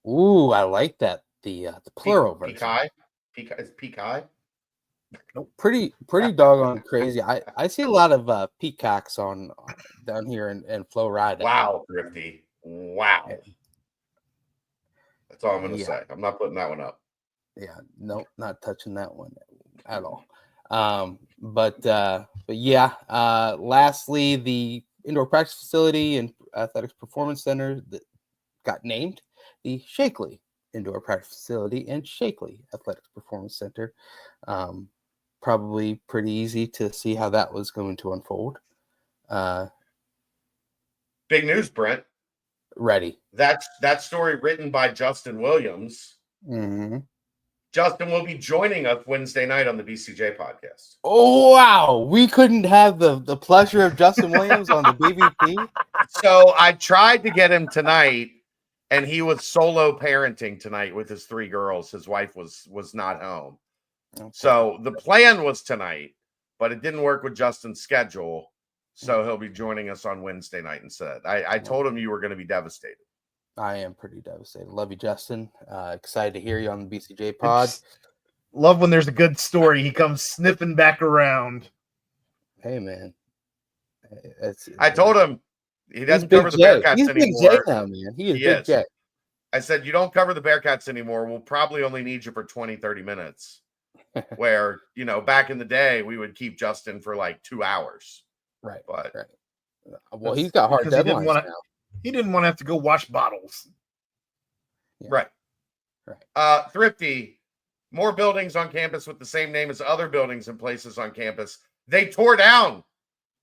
Ooh, I like that. The plural version. Is Peacock? Nope. Pretty doggone crazy. I see a lot of peacocks on down here in Florida. Wow, Thrifty. Wow. Yeah. That's all I'm going to say. I'm not putting that one up. Yeah, nope, not touching that one at all. But yeah. Lastly, the indoor practice facility and athletics performance center that got named the Shakely Indoor Practice Facility and Shakely Athletics Performance Center. Probably pretty easy to see how that was going to unfold. Big news, Brent. Ready. That story written by Justin Williams. Mm-hmm. Justin will be joining us Wednesday night on the BCJ podcast. Oh, wow. We couldn't have the pleasure of Justin Williams on the BVP. So I tried to get him tonight, and he was solo parenting tonight with his 3 girls. His wife was not home. Okay. So the plan was tonight, but it didn't work with Justin's schedule. So he'll be joining us on Wednesday night instead. I told him you were going to be devastated. I am pretty devastated. Love you, Justin. Excited to hear you on the BCJ pod. Love when there's a good story. He comes sniffing back around. Hey, man. I told him he doesn't cover the Bearcats anymore. He's Big J now, man. He is Big J. I said, you don't cover the Bearcats anymore. We'll probably only need you for 20, 30 minutes. Where, back in the day, we would keep Justin for like 2 hours. Right. But well, he's got hard deadlines now. He didn't want to have to go wash bottles. Yeah. Right. Thrifty, more buildings on campus with the same name as other buildings and places on campus. They tore down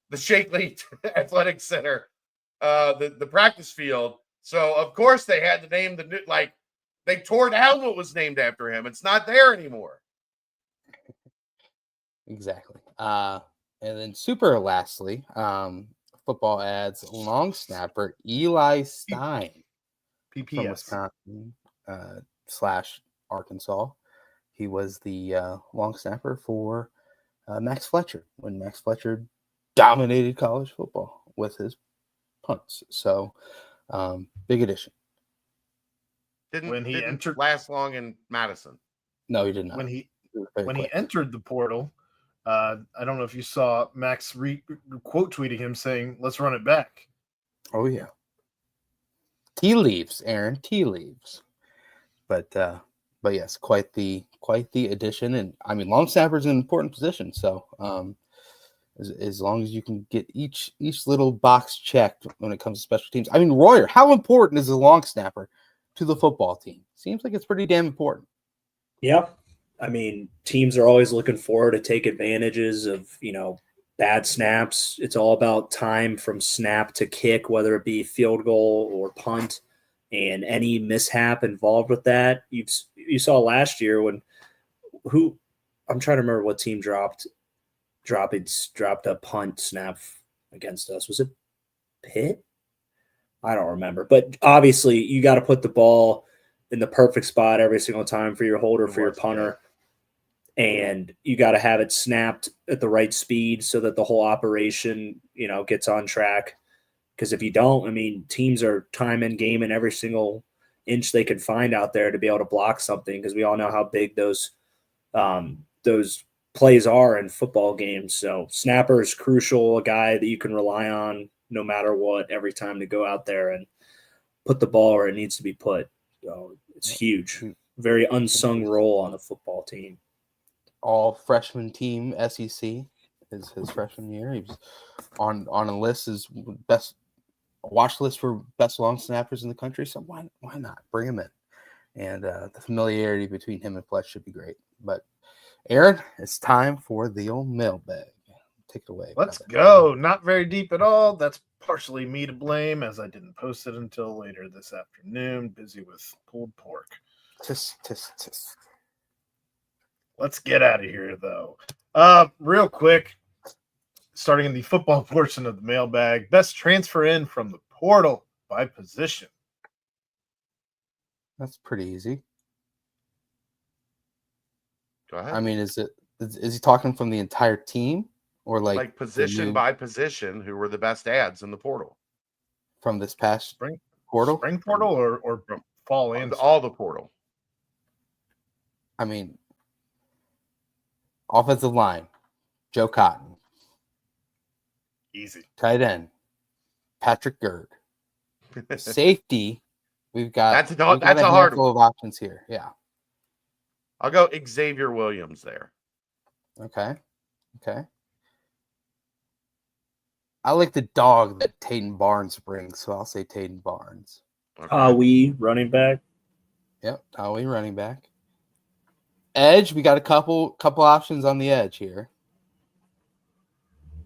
the Shakely Athletic Center, the practice field. So, of course, they had to name they tore down what was named after him. It's not there anymore. Exactly. And then super lastly, football adds long snapper Eli Stein PPS from Wisconsin / Arkansas. He was the long snapper for Max Fletcher when Max Fletcher dominated college football with his punts. So big addition. Didn't last long in Madison. No, he did not. When he entered the portal, I don't know if you saw Max quote tweeting him saying, "Let's run it back." Oh yeah. Tea leaves, Aaron. Tea leaves. But yes, quite the addition. And I mean, long snapper is an important position. So as long as you can get each little box checked when it comes to special teams. I mean, Royer, how important is a long snapper to the football team? Seems like it's pretty damn important. Yeah. I mean, teams are always looking forward to take advantages of, bad snaps. It's all about time from snap to kick, whether it be field goal or punt, and any mishap involved with that. You saw last year when I'm trying to remember what team dropped a punt snap against us. Was it Pitt? I don't remember. But obviously, you got to put the ball in the perfect spot every single time for your holder, for your punter. And you got to have it snapped at the right speed so that the whole operation, gets on track. Because if you don't, I mean, teams are time and game in every single inch they can find out there to be able to block something. Because we all know how big those plays are in football games. So snapper is crucial, a guy that you can rely on no matter what every time to go out there and put the ball where it needs to be put. So it's huge. Very unsung role on the football team. All freshman team SEC is his freshman year. He was on a list as best watch list for best long snappers in the country. So why not bring him in? And the familiarity between him and Fletch should be great. But Aaron, it's time for the old mailbag. Take it away. Let's go. Not very deep at all. That's partially me to blame, as I didn't post it until later this afternoon. Busy with pulled pork. Tisk. Let's get out of here, though. Real quick, starting in the football portion of the mailbag, best transfer in from the portal by position. That's pretty easy. Go ahead. I mean, is he talking from the entire team or like position by position? Who were the best ads in the portal from this past Spring portal? Spring portal or fall and all the portal? I mean, offensive line, Joe Cotton. Easy. Tight end, Patrick Gerd. Safety, we've got That's a hard handful one. of options here. Yeah. I'll go Xavier Williams there. Okay. I like the dog that Taden Barnes brings, so I'll say Taden Barnes. Okay. We running back. Yep, Howie running back. Edge, we got a couple options on the edge here.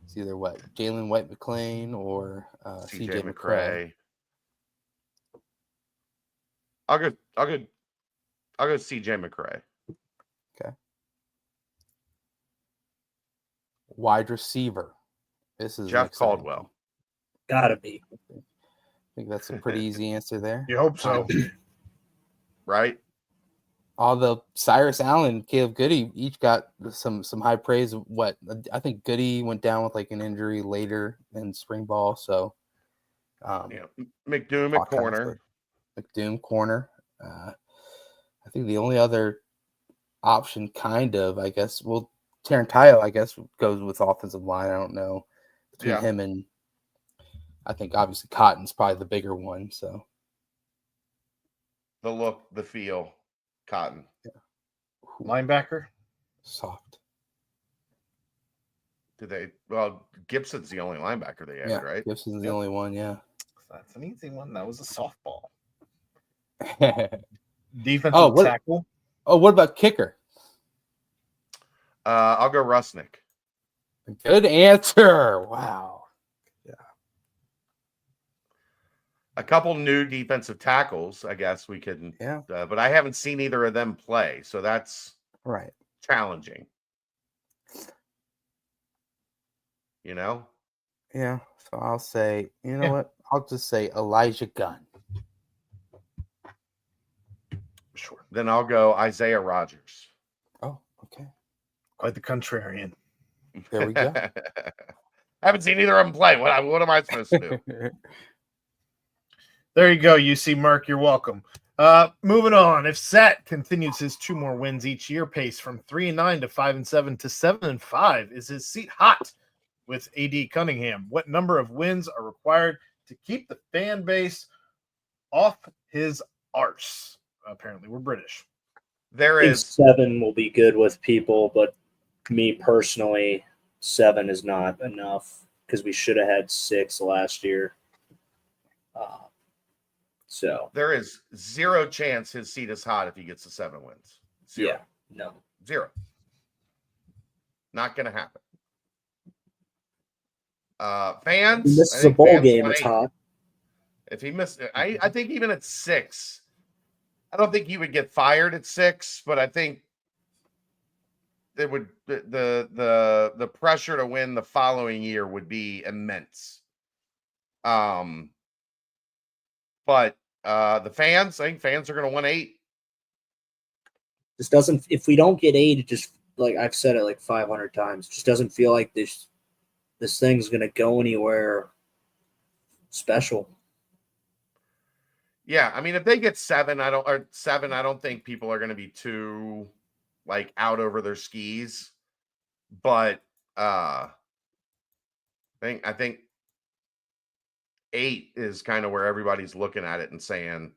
It's either Jalen White McClain or CJ McCray. I'll go CJ McCray. Okay. Wide receiver. This is Jeff Caldwell. Gotta be. I think that's a pretty easy answer there. You hope so. Right? Although Cyrus Allen, Caleb Goody each got some high praise. I think Goody went down with like an injury later in spring ball. So McDoom at corner. McDoom corner. I think the only other option, kind of, I guess, Tarantino, I guess, goes with offensive line. I don't know between him and I think obviously Cotton's probably the bigger one. So the look, the feel, Cotton. Yeah. Linebacker, soft. Gibson's the only linebacker they had, right? Gibson's the only one. Yeah, that's an easy one. That was a softball. Defensive tackle. Oh, what about kicker? I'll go Rusnick. Good answer. Wow. Yeah. A couple new defensive tackles, I guess we can. Yeah. But I haven't seen either of them play, so that's right. Challenging. You know? Yeah. So I'll say, you know what? I'll just say Elijah Gunn. Sure. Then I'll go Isaiah Rodgers. Oh, okay. Quite the contrarian. There we go. Haven't seen either of them play. What am I supposed to do? There you go, UC Merck. You're welcome. Moving on. If Set continues his 2 more wins each year pace from 3-9 to 5-7 to 7-5, is his seat hot with AD Cunningham? What number of wins are required to keep the fan base off his arse? Apparently, we're British. There is 7 will be good with people, but me personally, 7 is not enough because we should have had 6 last year. So there is 0 chance his seat is hot if he gets to 7 wins. 0. Yeah, no, 0. Not going to happen. Fans, this is a bowl game. It's hot. If he missed, I think even at 6. I don't think he would get fired at 6, but I think it would the pressure to win the following year would be immense. But the fans, I think fans are going to want 8. This doesn't. If we don't get 8, it just, like I've said it like 500 times, just doesn't feel like this thing's going to go anywhere special. Yeah, I mean, if they get 7, I don't think people are going to be too like out over their skis. But I think 8 is kind of where everybody's looking at it and saying,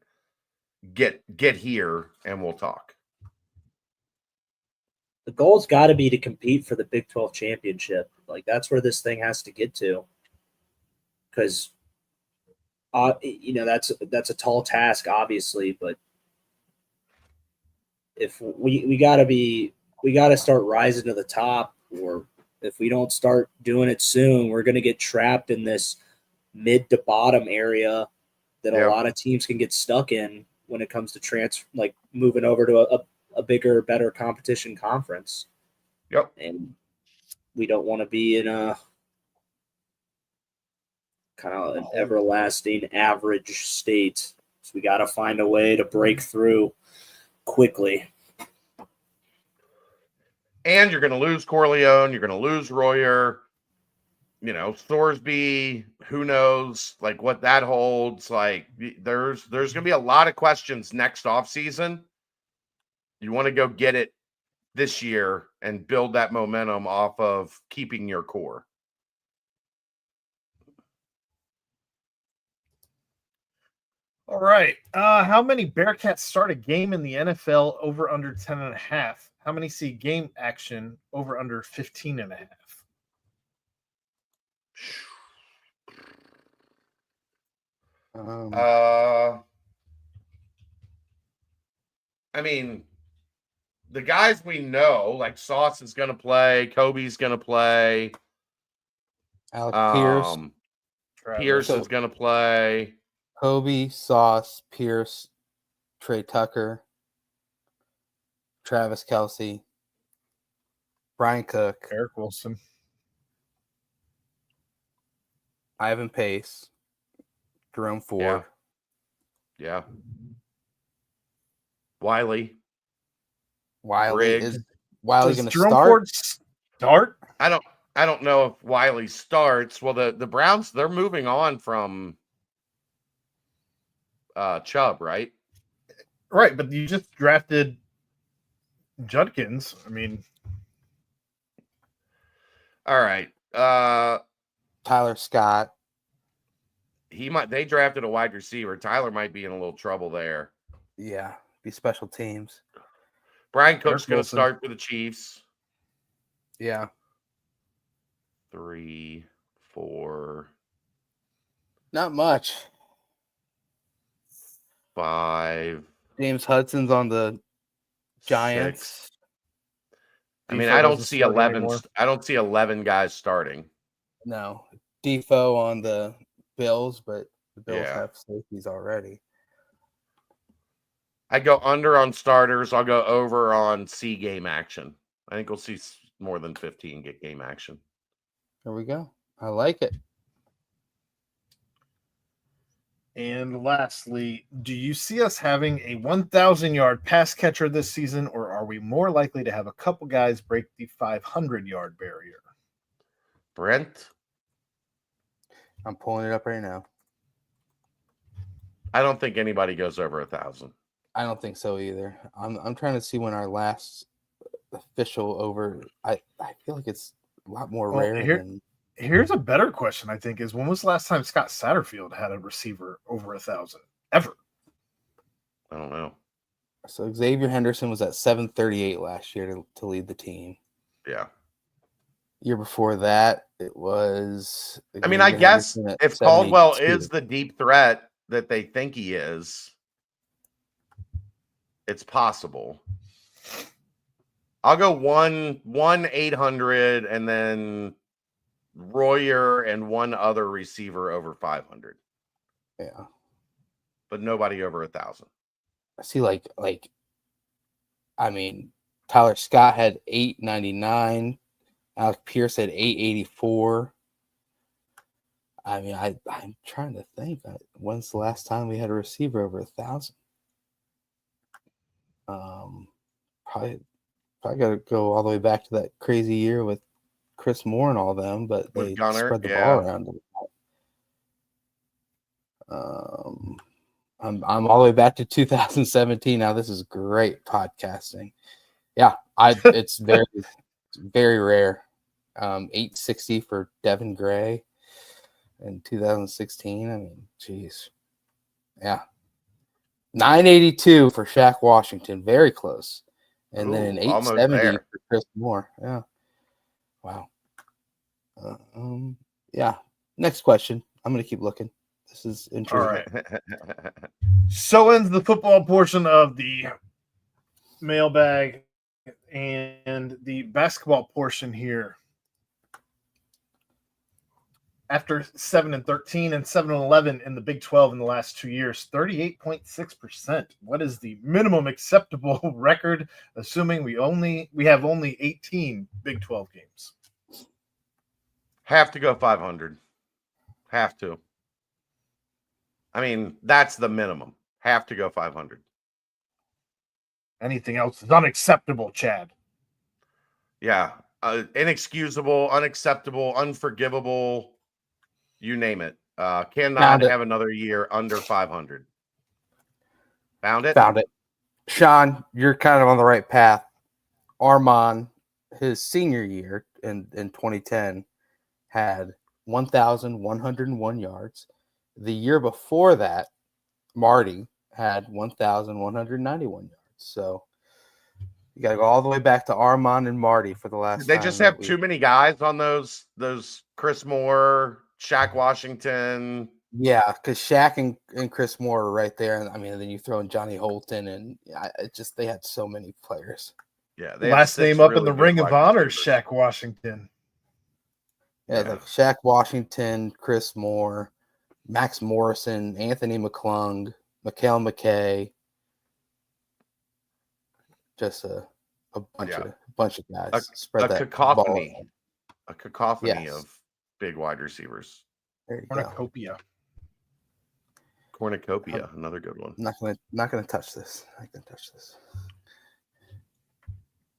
get here and we'll talk. The goal's got to be to compete for the Big 12 championship. Like, that's where this thing has to get to. Because that's a tall task, obviously, but if we gotta start rising to the top, or if we don't start doing it soon, we're gonna get trapped in this mid to bottom area that a lot of teams can get stuck in when it comes to moving over to a bigger, better competition conference. Yep. And we don't want to be in a kind of an everlasting average state. So we got to find a way to break through quickly. And you're going to lose Corleone. You're going to lose Royer. Thorsby, who knows, like, what that holds. Like, there's going to be a lot of questions next offseason. You want to go get it this year and build that momentum off of keeping your core. All right. How many Bearcats start a game in the NFL over under 10.5? How many see game action over under 15.5? I mean, the guys we know, like Sauce is going to play, Kobe's going to play, Alex Pierce is going to play, Kobe, Sauce, Pierce, Trey Tucker, Travis Kelce, Brian Cook, Eric Wilson, Ivan Pace, Jerome Ford. Yeah. Wiley Briggs. is Wiley going to Jerome start? Ford start? I don't know if Wiley starts. Well, the Browns, they're moving on from Chubb, right? Right, but you just drafted Judkins. I mean, all right. Tyler Scott. They drafted a wide receiver. Tyler might be in a little trouble there. Yeah, be special teams. Brian Cook's going to start for the Chiefs. Yeah. 3, 4. Not much. 5. James Hudson's on the Giants. 6. I mean, I don't see 11. I don't see 11 guys starting. No. Defoe on the Bills, but the Bills have safeties already. I go under on starters. I'll go over on C game action. I think we'll see more than 15 get game action. There we go. I like it. And lastly, do you see us having a 1,000-yard pass catcher this season, or are we more likely to have a couple guys break the 500-yard barrier? Brent? I'm pulling it up right now. I don't think anybody goes over 1,000. I don't think so either. I'm trying to see when our last official over. I feel like it's a lot more rare than. Here's a better question, I think, is when was the last time Scott Satterfield had a receiver over 1,000 ever? I don't know. So Xavier Henderson was at 738 last year to lead the team. Yeah. Year before that, it was. I mean, I guess if Caldwell is the deep threat that they think he is, it's possible. I'll go one 800 and then Royer and one other receiver over 500. Yeah. But nobody over 1,000. I see I mean, Tyler Scott had 899. Alex Pierce had 884. I mean, I'm trying to think. When's the last time we had a receiver over 1,000? Probably got to go all the way back to that crazy year with Chris Moore and all them, but they spread the ball around a lot. I'm all the way back to 2017. Now this is great podcasting. Yeah, it's very very rare. 860 for Devin Gray in 2016. I mean, geez. Yeah. 982 for Shaq Washington. Very close. And then an 870 for Chris Moore. Yeah. Wow. Yeah. Next question. I'm going to keep looking. This is interesting. All right. So ends the football portion of the mailbag and the basketball portion here. After 7-13 and 7-11 in the Big 12 in the last 2 years, 38.6%. What is the minimum acceptable record, assuming we have only 18 Big 12 games? Have to go 500. Have to. I mean, that's the minimum. Have to go 500. Anything else is unacceptable, Chad. Yeah. Inexcusable, unacceptable, unforgivable, you name it. Cannot Found it. have another year under 500. Found it? Found it. Sean, you're kind of on the right path. Armand, his senior year in 2010, had 1,101 yards. The year before that, Marty had 1,191 yards. So you got to go all the way back to Armand and Marty for the last. Did they just have too many guys on those Chris Moore, Shaq Washington? Yeah, because Shaq and Chris Moore are right there. And I mean, then you throw in Johnny Holton, and they had so many players. Yeah, last name up in the Ring of Honor, Shaq Washington. Yeah, like Shaq Washington, Chris Moore, Max Morrison, Anthony McClung, Mikhail McKay. Just a bunch of guys. A cacophony. A cacophony of big wide receivers. Cornucopia. Cornucopia, another good one. Not gonna touch this. I can touch this.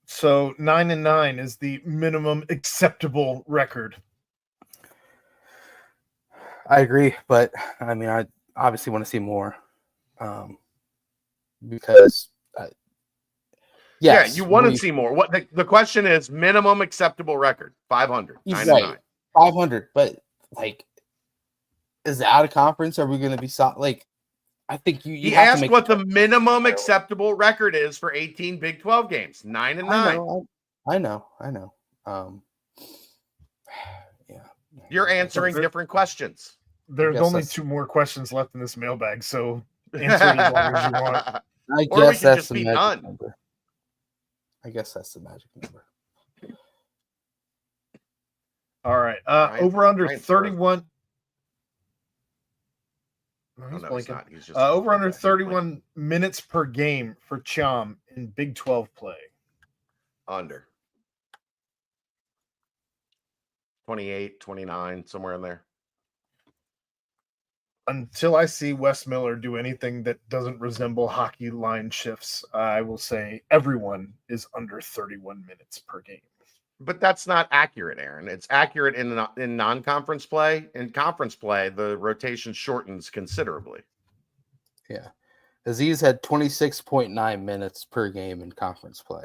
So 9-9 is the minimum acceptable record. I agree, but I mean, I obviously want to see more, because you want to see more. What the question is? Minimum acceptable record 500. 9-9. 500, but like, is it out of conference? Are we going to be like? I think you. He asked what the minimum acceptable record is for 18 Big 12 games. 9-9. I know. Yeah. You're answering different questions. There's only 2 more questions left in this mailbag, so answer it as long as you want. I guess that's the magic number. I guess that's the magic number. All right. Over under 31. Over under 31 minutes per game for Chom in Big 12 play. Under. 28, 29, somewhere in there. Until I see Wes Miller do anything that doesn't resemble hockey line shifts, I will say everyone is under 31 minutes per game. But that's not accurate, Aaron. It's accurate in non-conference play. In conference play, the rotation shortens considerably. Yeah. Aziz had 26.9 minutes per game in conference play.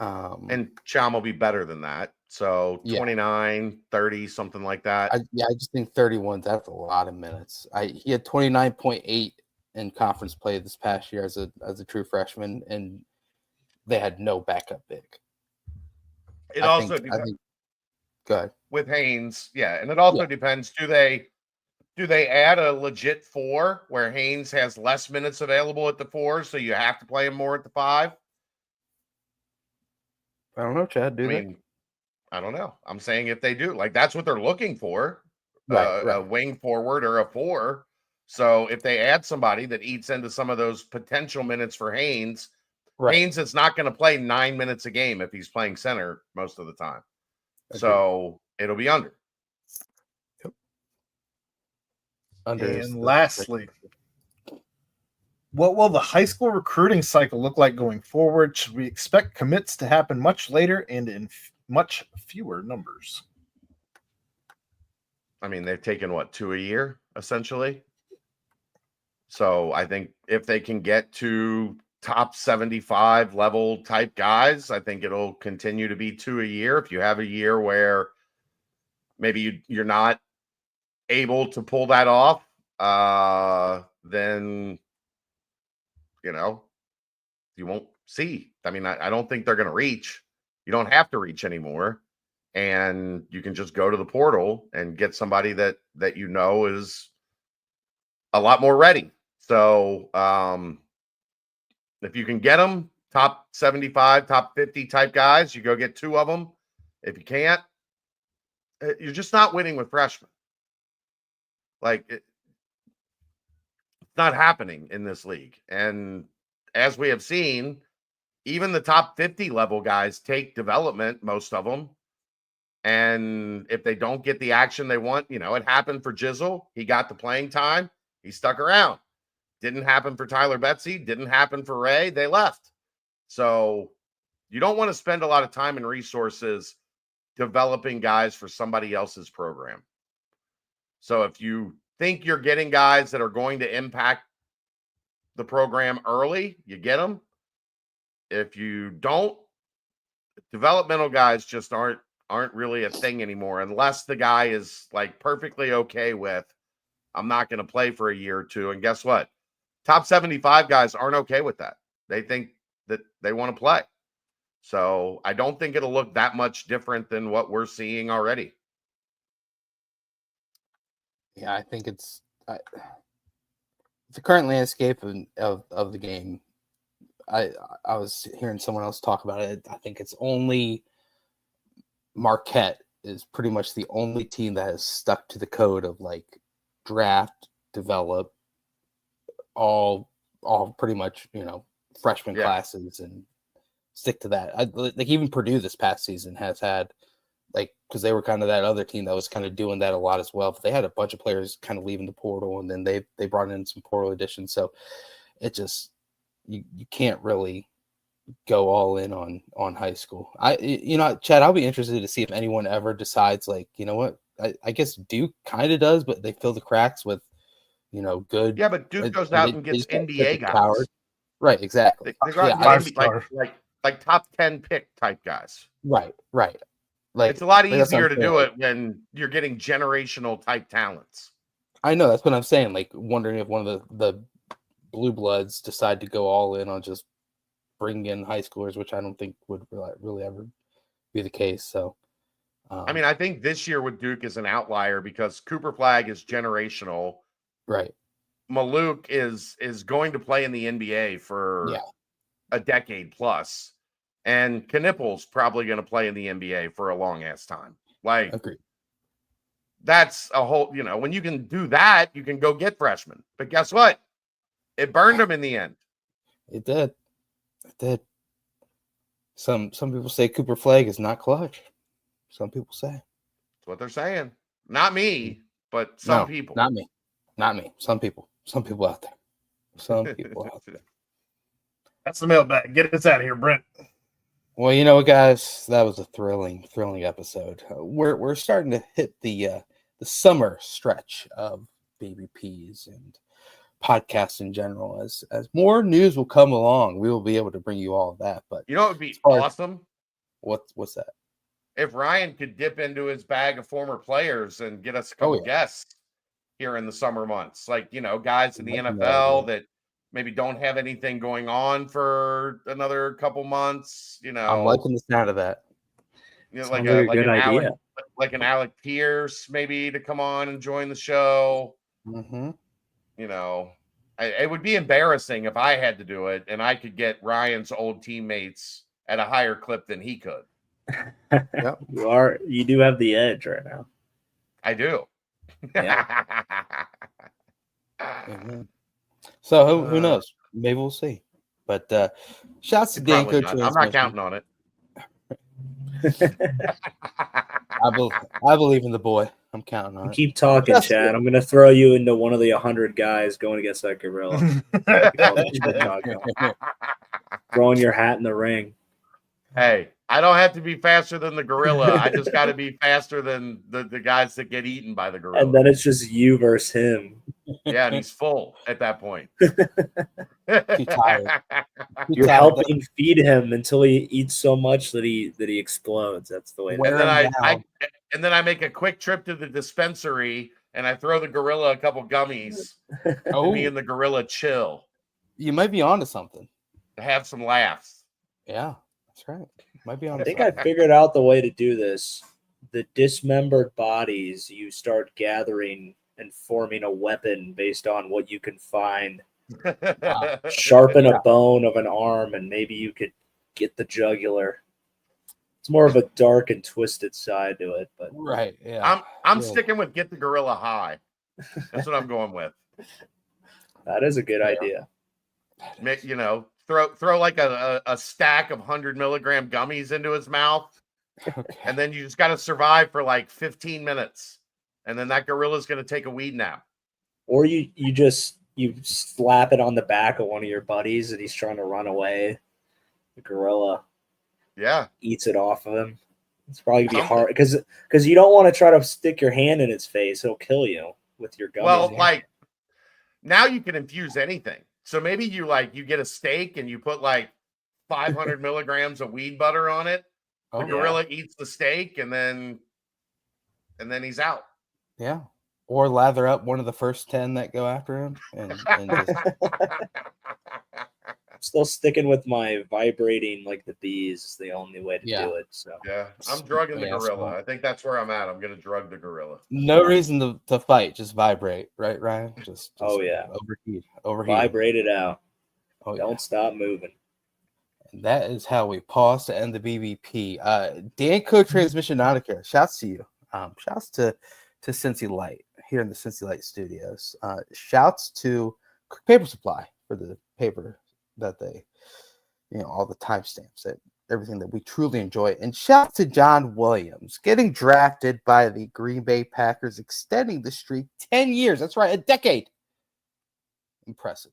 And Cham will be better than that. So 29, 30, something like that. I just think 31, that's a lot of minutes. He had 29.8 in conference play this past year as a true freshman, and they had no backup big. It also depends. Go ahead. With Haynes, and it also depends. Do they add a legit 4 where Haynes has less minutes available at the 4, so you have to play him more at the 5? I don't know, Chad. I don't know. I'm saying if they do, like, that's what they're looking for, right. A wing forward or a 4. So if they add somebody that eats into some of those potential minutes for Haynes, Haynes is not going to play 9 minutes a game if he's playing center most of the time. Okay. So it'll be under. Yep. And lastly, what will the high school recruiting cycle look like going forward? Should we expect commits to happen much later and in much fewer numbers? I mean, they've taken 2 a year, essentially. So I think if they can get to top 75 level type guys, I think it'll continue to be 2 a year. If you have a year where maybe you're not able to pull that off, then you won't see. I mean, I don't think they're going to reach. You don't have to reach anymore, and you can just go to the portal and get somebody that is a lot more ready. So if you can get them top 75, top 50 type guys, you go get 2 of them. If you can't, you're just not winning with freshmen. Like, it's not happening in this league. And as we have seen, even the top 50 level guys take development, most of them. And if they don't get the action they want, it happened for Jizzle. He got the playing time. He stuck around. Didn't happen for Tyler Betsy. Didn't happen for Ray. They left. So You don't want to spend a lot of time and resources developing guys for somebody else's program. So if you think you're getting guys that are going to impact the program early, you get them. If you don't, developmental guys just aren't really a thing anymore unless the guy is like perfectly okay with, I'm not going to play for a year or two. And guess what? Top 75 guys aren't okay with that. They think that they want to play. So I don't think it'll look that much different than what we're seeing already. Yeah, I think it's the current landscape of the game. I was hearing someone else talk about it. I think it's only Marquette is pretty much the only team that has stuck to the code of like draft, develop, all pretty much, freshman classes and stick to that. Like even Purdue this past season has had, like, because they were kind of that other team that was kind of doing that a lot as well. But they had a bunch of players kind of leaving the portal, and then they brought in some portal additions. So it just you can't really go all in on high school. Chad, I'll be interested to see if anyone ever decides, like, you know what, I guess Duke kind of does, but they fill the cracks with good. Yeah, but Duke goes out and gets NBA guys. Powered. Right, exactly. They go out and get like top 10 pick type guys. Right. Like, it's a lot easier to do it when you're getting generational type talents. I know, that's what I'm saying. Like, wondering if one of the blue bloods decide to go all in on just bringing in high schoolers, which I don't think would really ever be the case. So, I mean, I think this year with Duke is an outlier because Cooper Flagg is generational. Right. Maluk is going to play in the NBA for a decade plus. And Knippel's probably going to play in the NBA for a long ass time. Like, agreed. That's a whole, when you can do that, you can go get freshmen. But guess what? It burned them in the end. It did. Some people say Cooper Flagg is not clutch. Some people say. That's what they're saying. Not me, but some people. Not me. Some people out there. Some people out there. That's the mailbag. Get us out of here, Brent. Well, you know what, guys, that was a thrilling episode. We're starting to hit the summer stretch of BBPs and podcasts in general. As more news will come along, we will be able to bring you all of that. But it would be awesome. What's that? If Ryan could dip into his bag of former players and get us a couple guests here in the summer months, like guys in the NFL that maybe don't have anything going on for another couple months. I'm liking the sound of that. Like a good idea. Like an Alec Pierce, maybe, to come on and join the show. Mm-hmm. It would be embarrassing if I had to do it and I could get Ryan's old teammates at a higher clip than he could. Yep. You do have the edge right now. I do. Yeah. Mm-hmm. So who knows? Maybe we'll see. But shouts to Danco. I'm not counting on it. I believe in the boy. I'm counting on it. Keep talking, Chad. I'm going to throw you into one of the 100 guys going against that gorilla. Throwing your hat in the ring. Hey, I don't have to be faster than the gorilla. I just got to be faster than the guys that get eaten by the gorilla. And then it's just you versus him. Yeah, and he's full at that point. Too tired. You're helping feed him until he eats so much that he explodes. That's the way. And then I make a quick trip to the dispensary and I throw the gorilla a couple gummies. Me and the gorilla chill. You might be onto something. To have some laughs. Yeah, that's right. Might be on. I think I figured out the way to do this. The dismembered bodies you start gathering and forming a weapon based on what you can find. Sharpen a bone of an arm, and maybe you could get the jugular. It's more of a dark and twisted side to it, but right. Yeah, I'm sticking with get the gorilla high. That's what I'm going with. That is a good idea. Throw like a stack of 100 milligram gummies into his mouth, and then you just got to survive for like 15 minutes, and then that gorilla's going to take a weed nap. Or you slap it on the back of one of your buddies, and he's trying to run away. The gorilla. Yeah. eats it off of him. It's probably gonna be Something. hard because you don't want to try to stick your hand in its face. It'll kill you with your gummies. Well, like now you can infuse anything. So maybe you get a steak and you put like 500 milligrams of weed butter on it. The gorilla eats the steak and then he's out. Yeah. Or lather up one of the first 10 that go after him and just Still sticking with my vibrating like the bees is the only way to do it. So yeah, I'm drugging the gorilla. I think that's where I'm at. I'm gonna drug the gorilla. No reason to fight, just vibrate, right, Ryan? Just overheat. Vibrate it out. Oh, don't stop moving. And that is how we pause to end the BBP. Danco Transmission Auto Care. Shouts to you. Shouts to Cincy Light here in the Cincy Light studios. Shouts to Quick Paper Supply for the paper that they, all the timestamps, that everything that we truly enjoy. And shout to John Williams getting drafted by the Green Bay Packers, extending the streak 10 years. That's right, a decade. Impressive.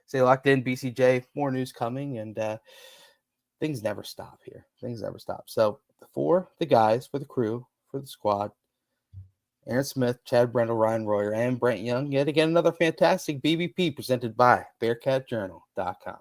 Stay locked in, BCJ. More news coming, and things never stop here. Things never stop. So for the guys, for the crew, for the squad, Aaron Smith, Chad Brendel, Ryan Royer, and Brent Young, yet again another fantastic BBP presented by BearcatJournal.com.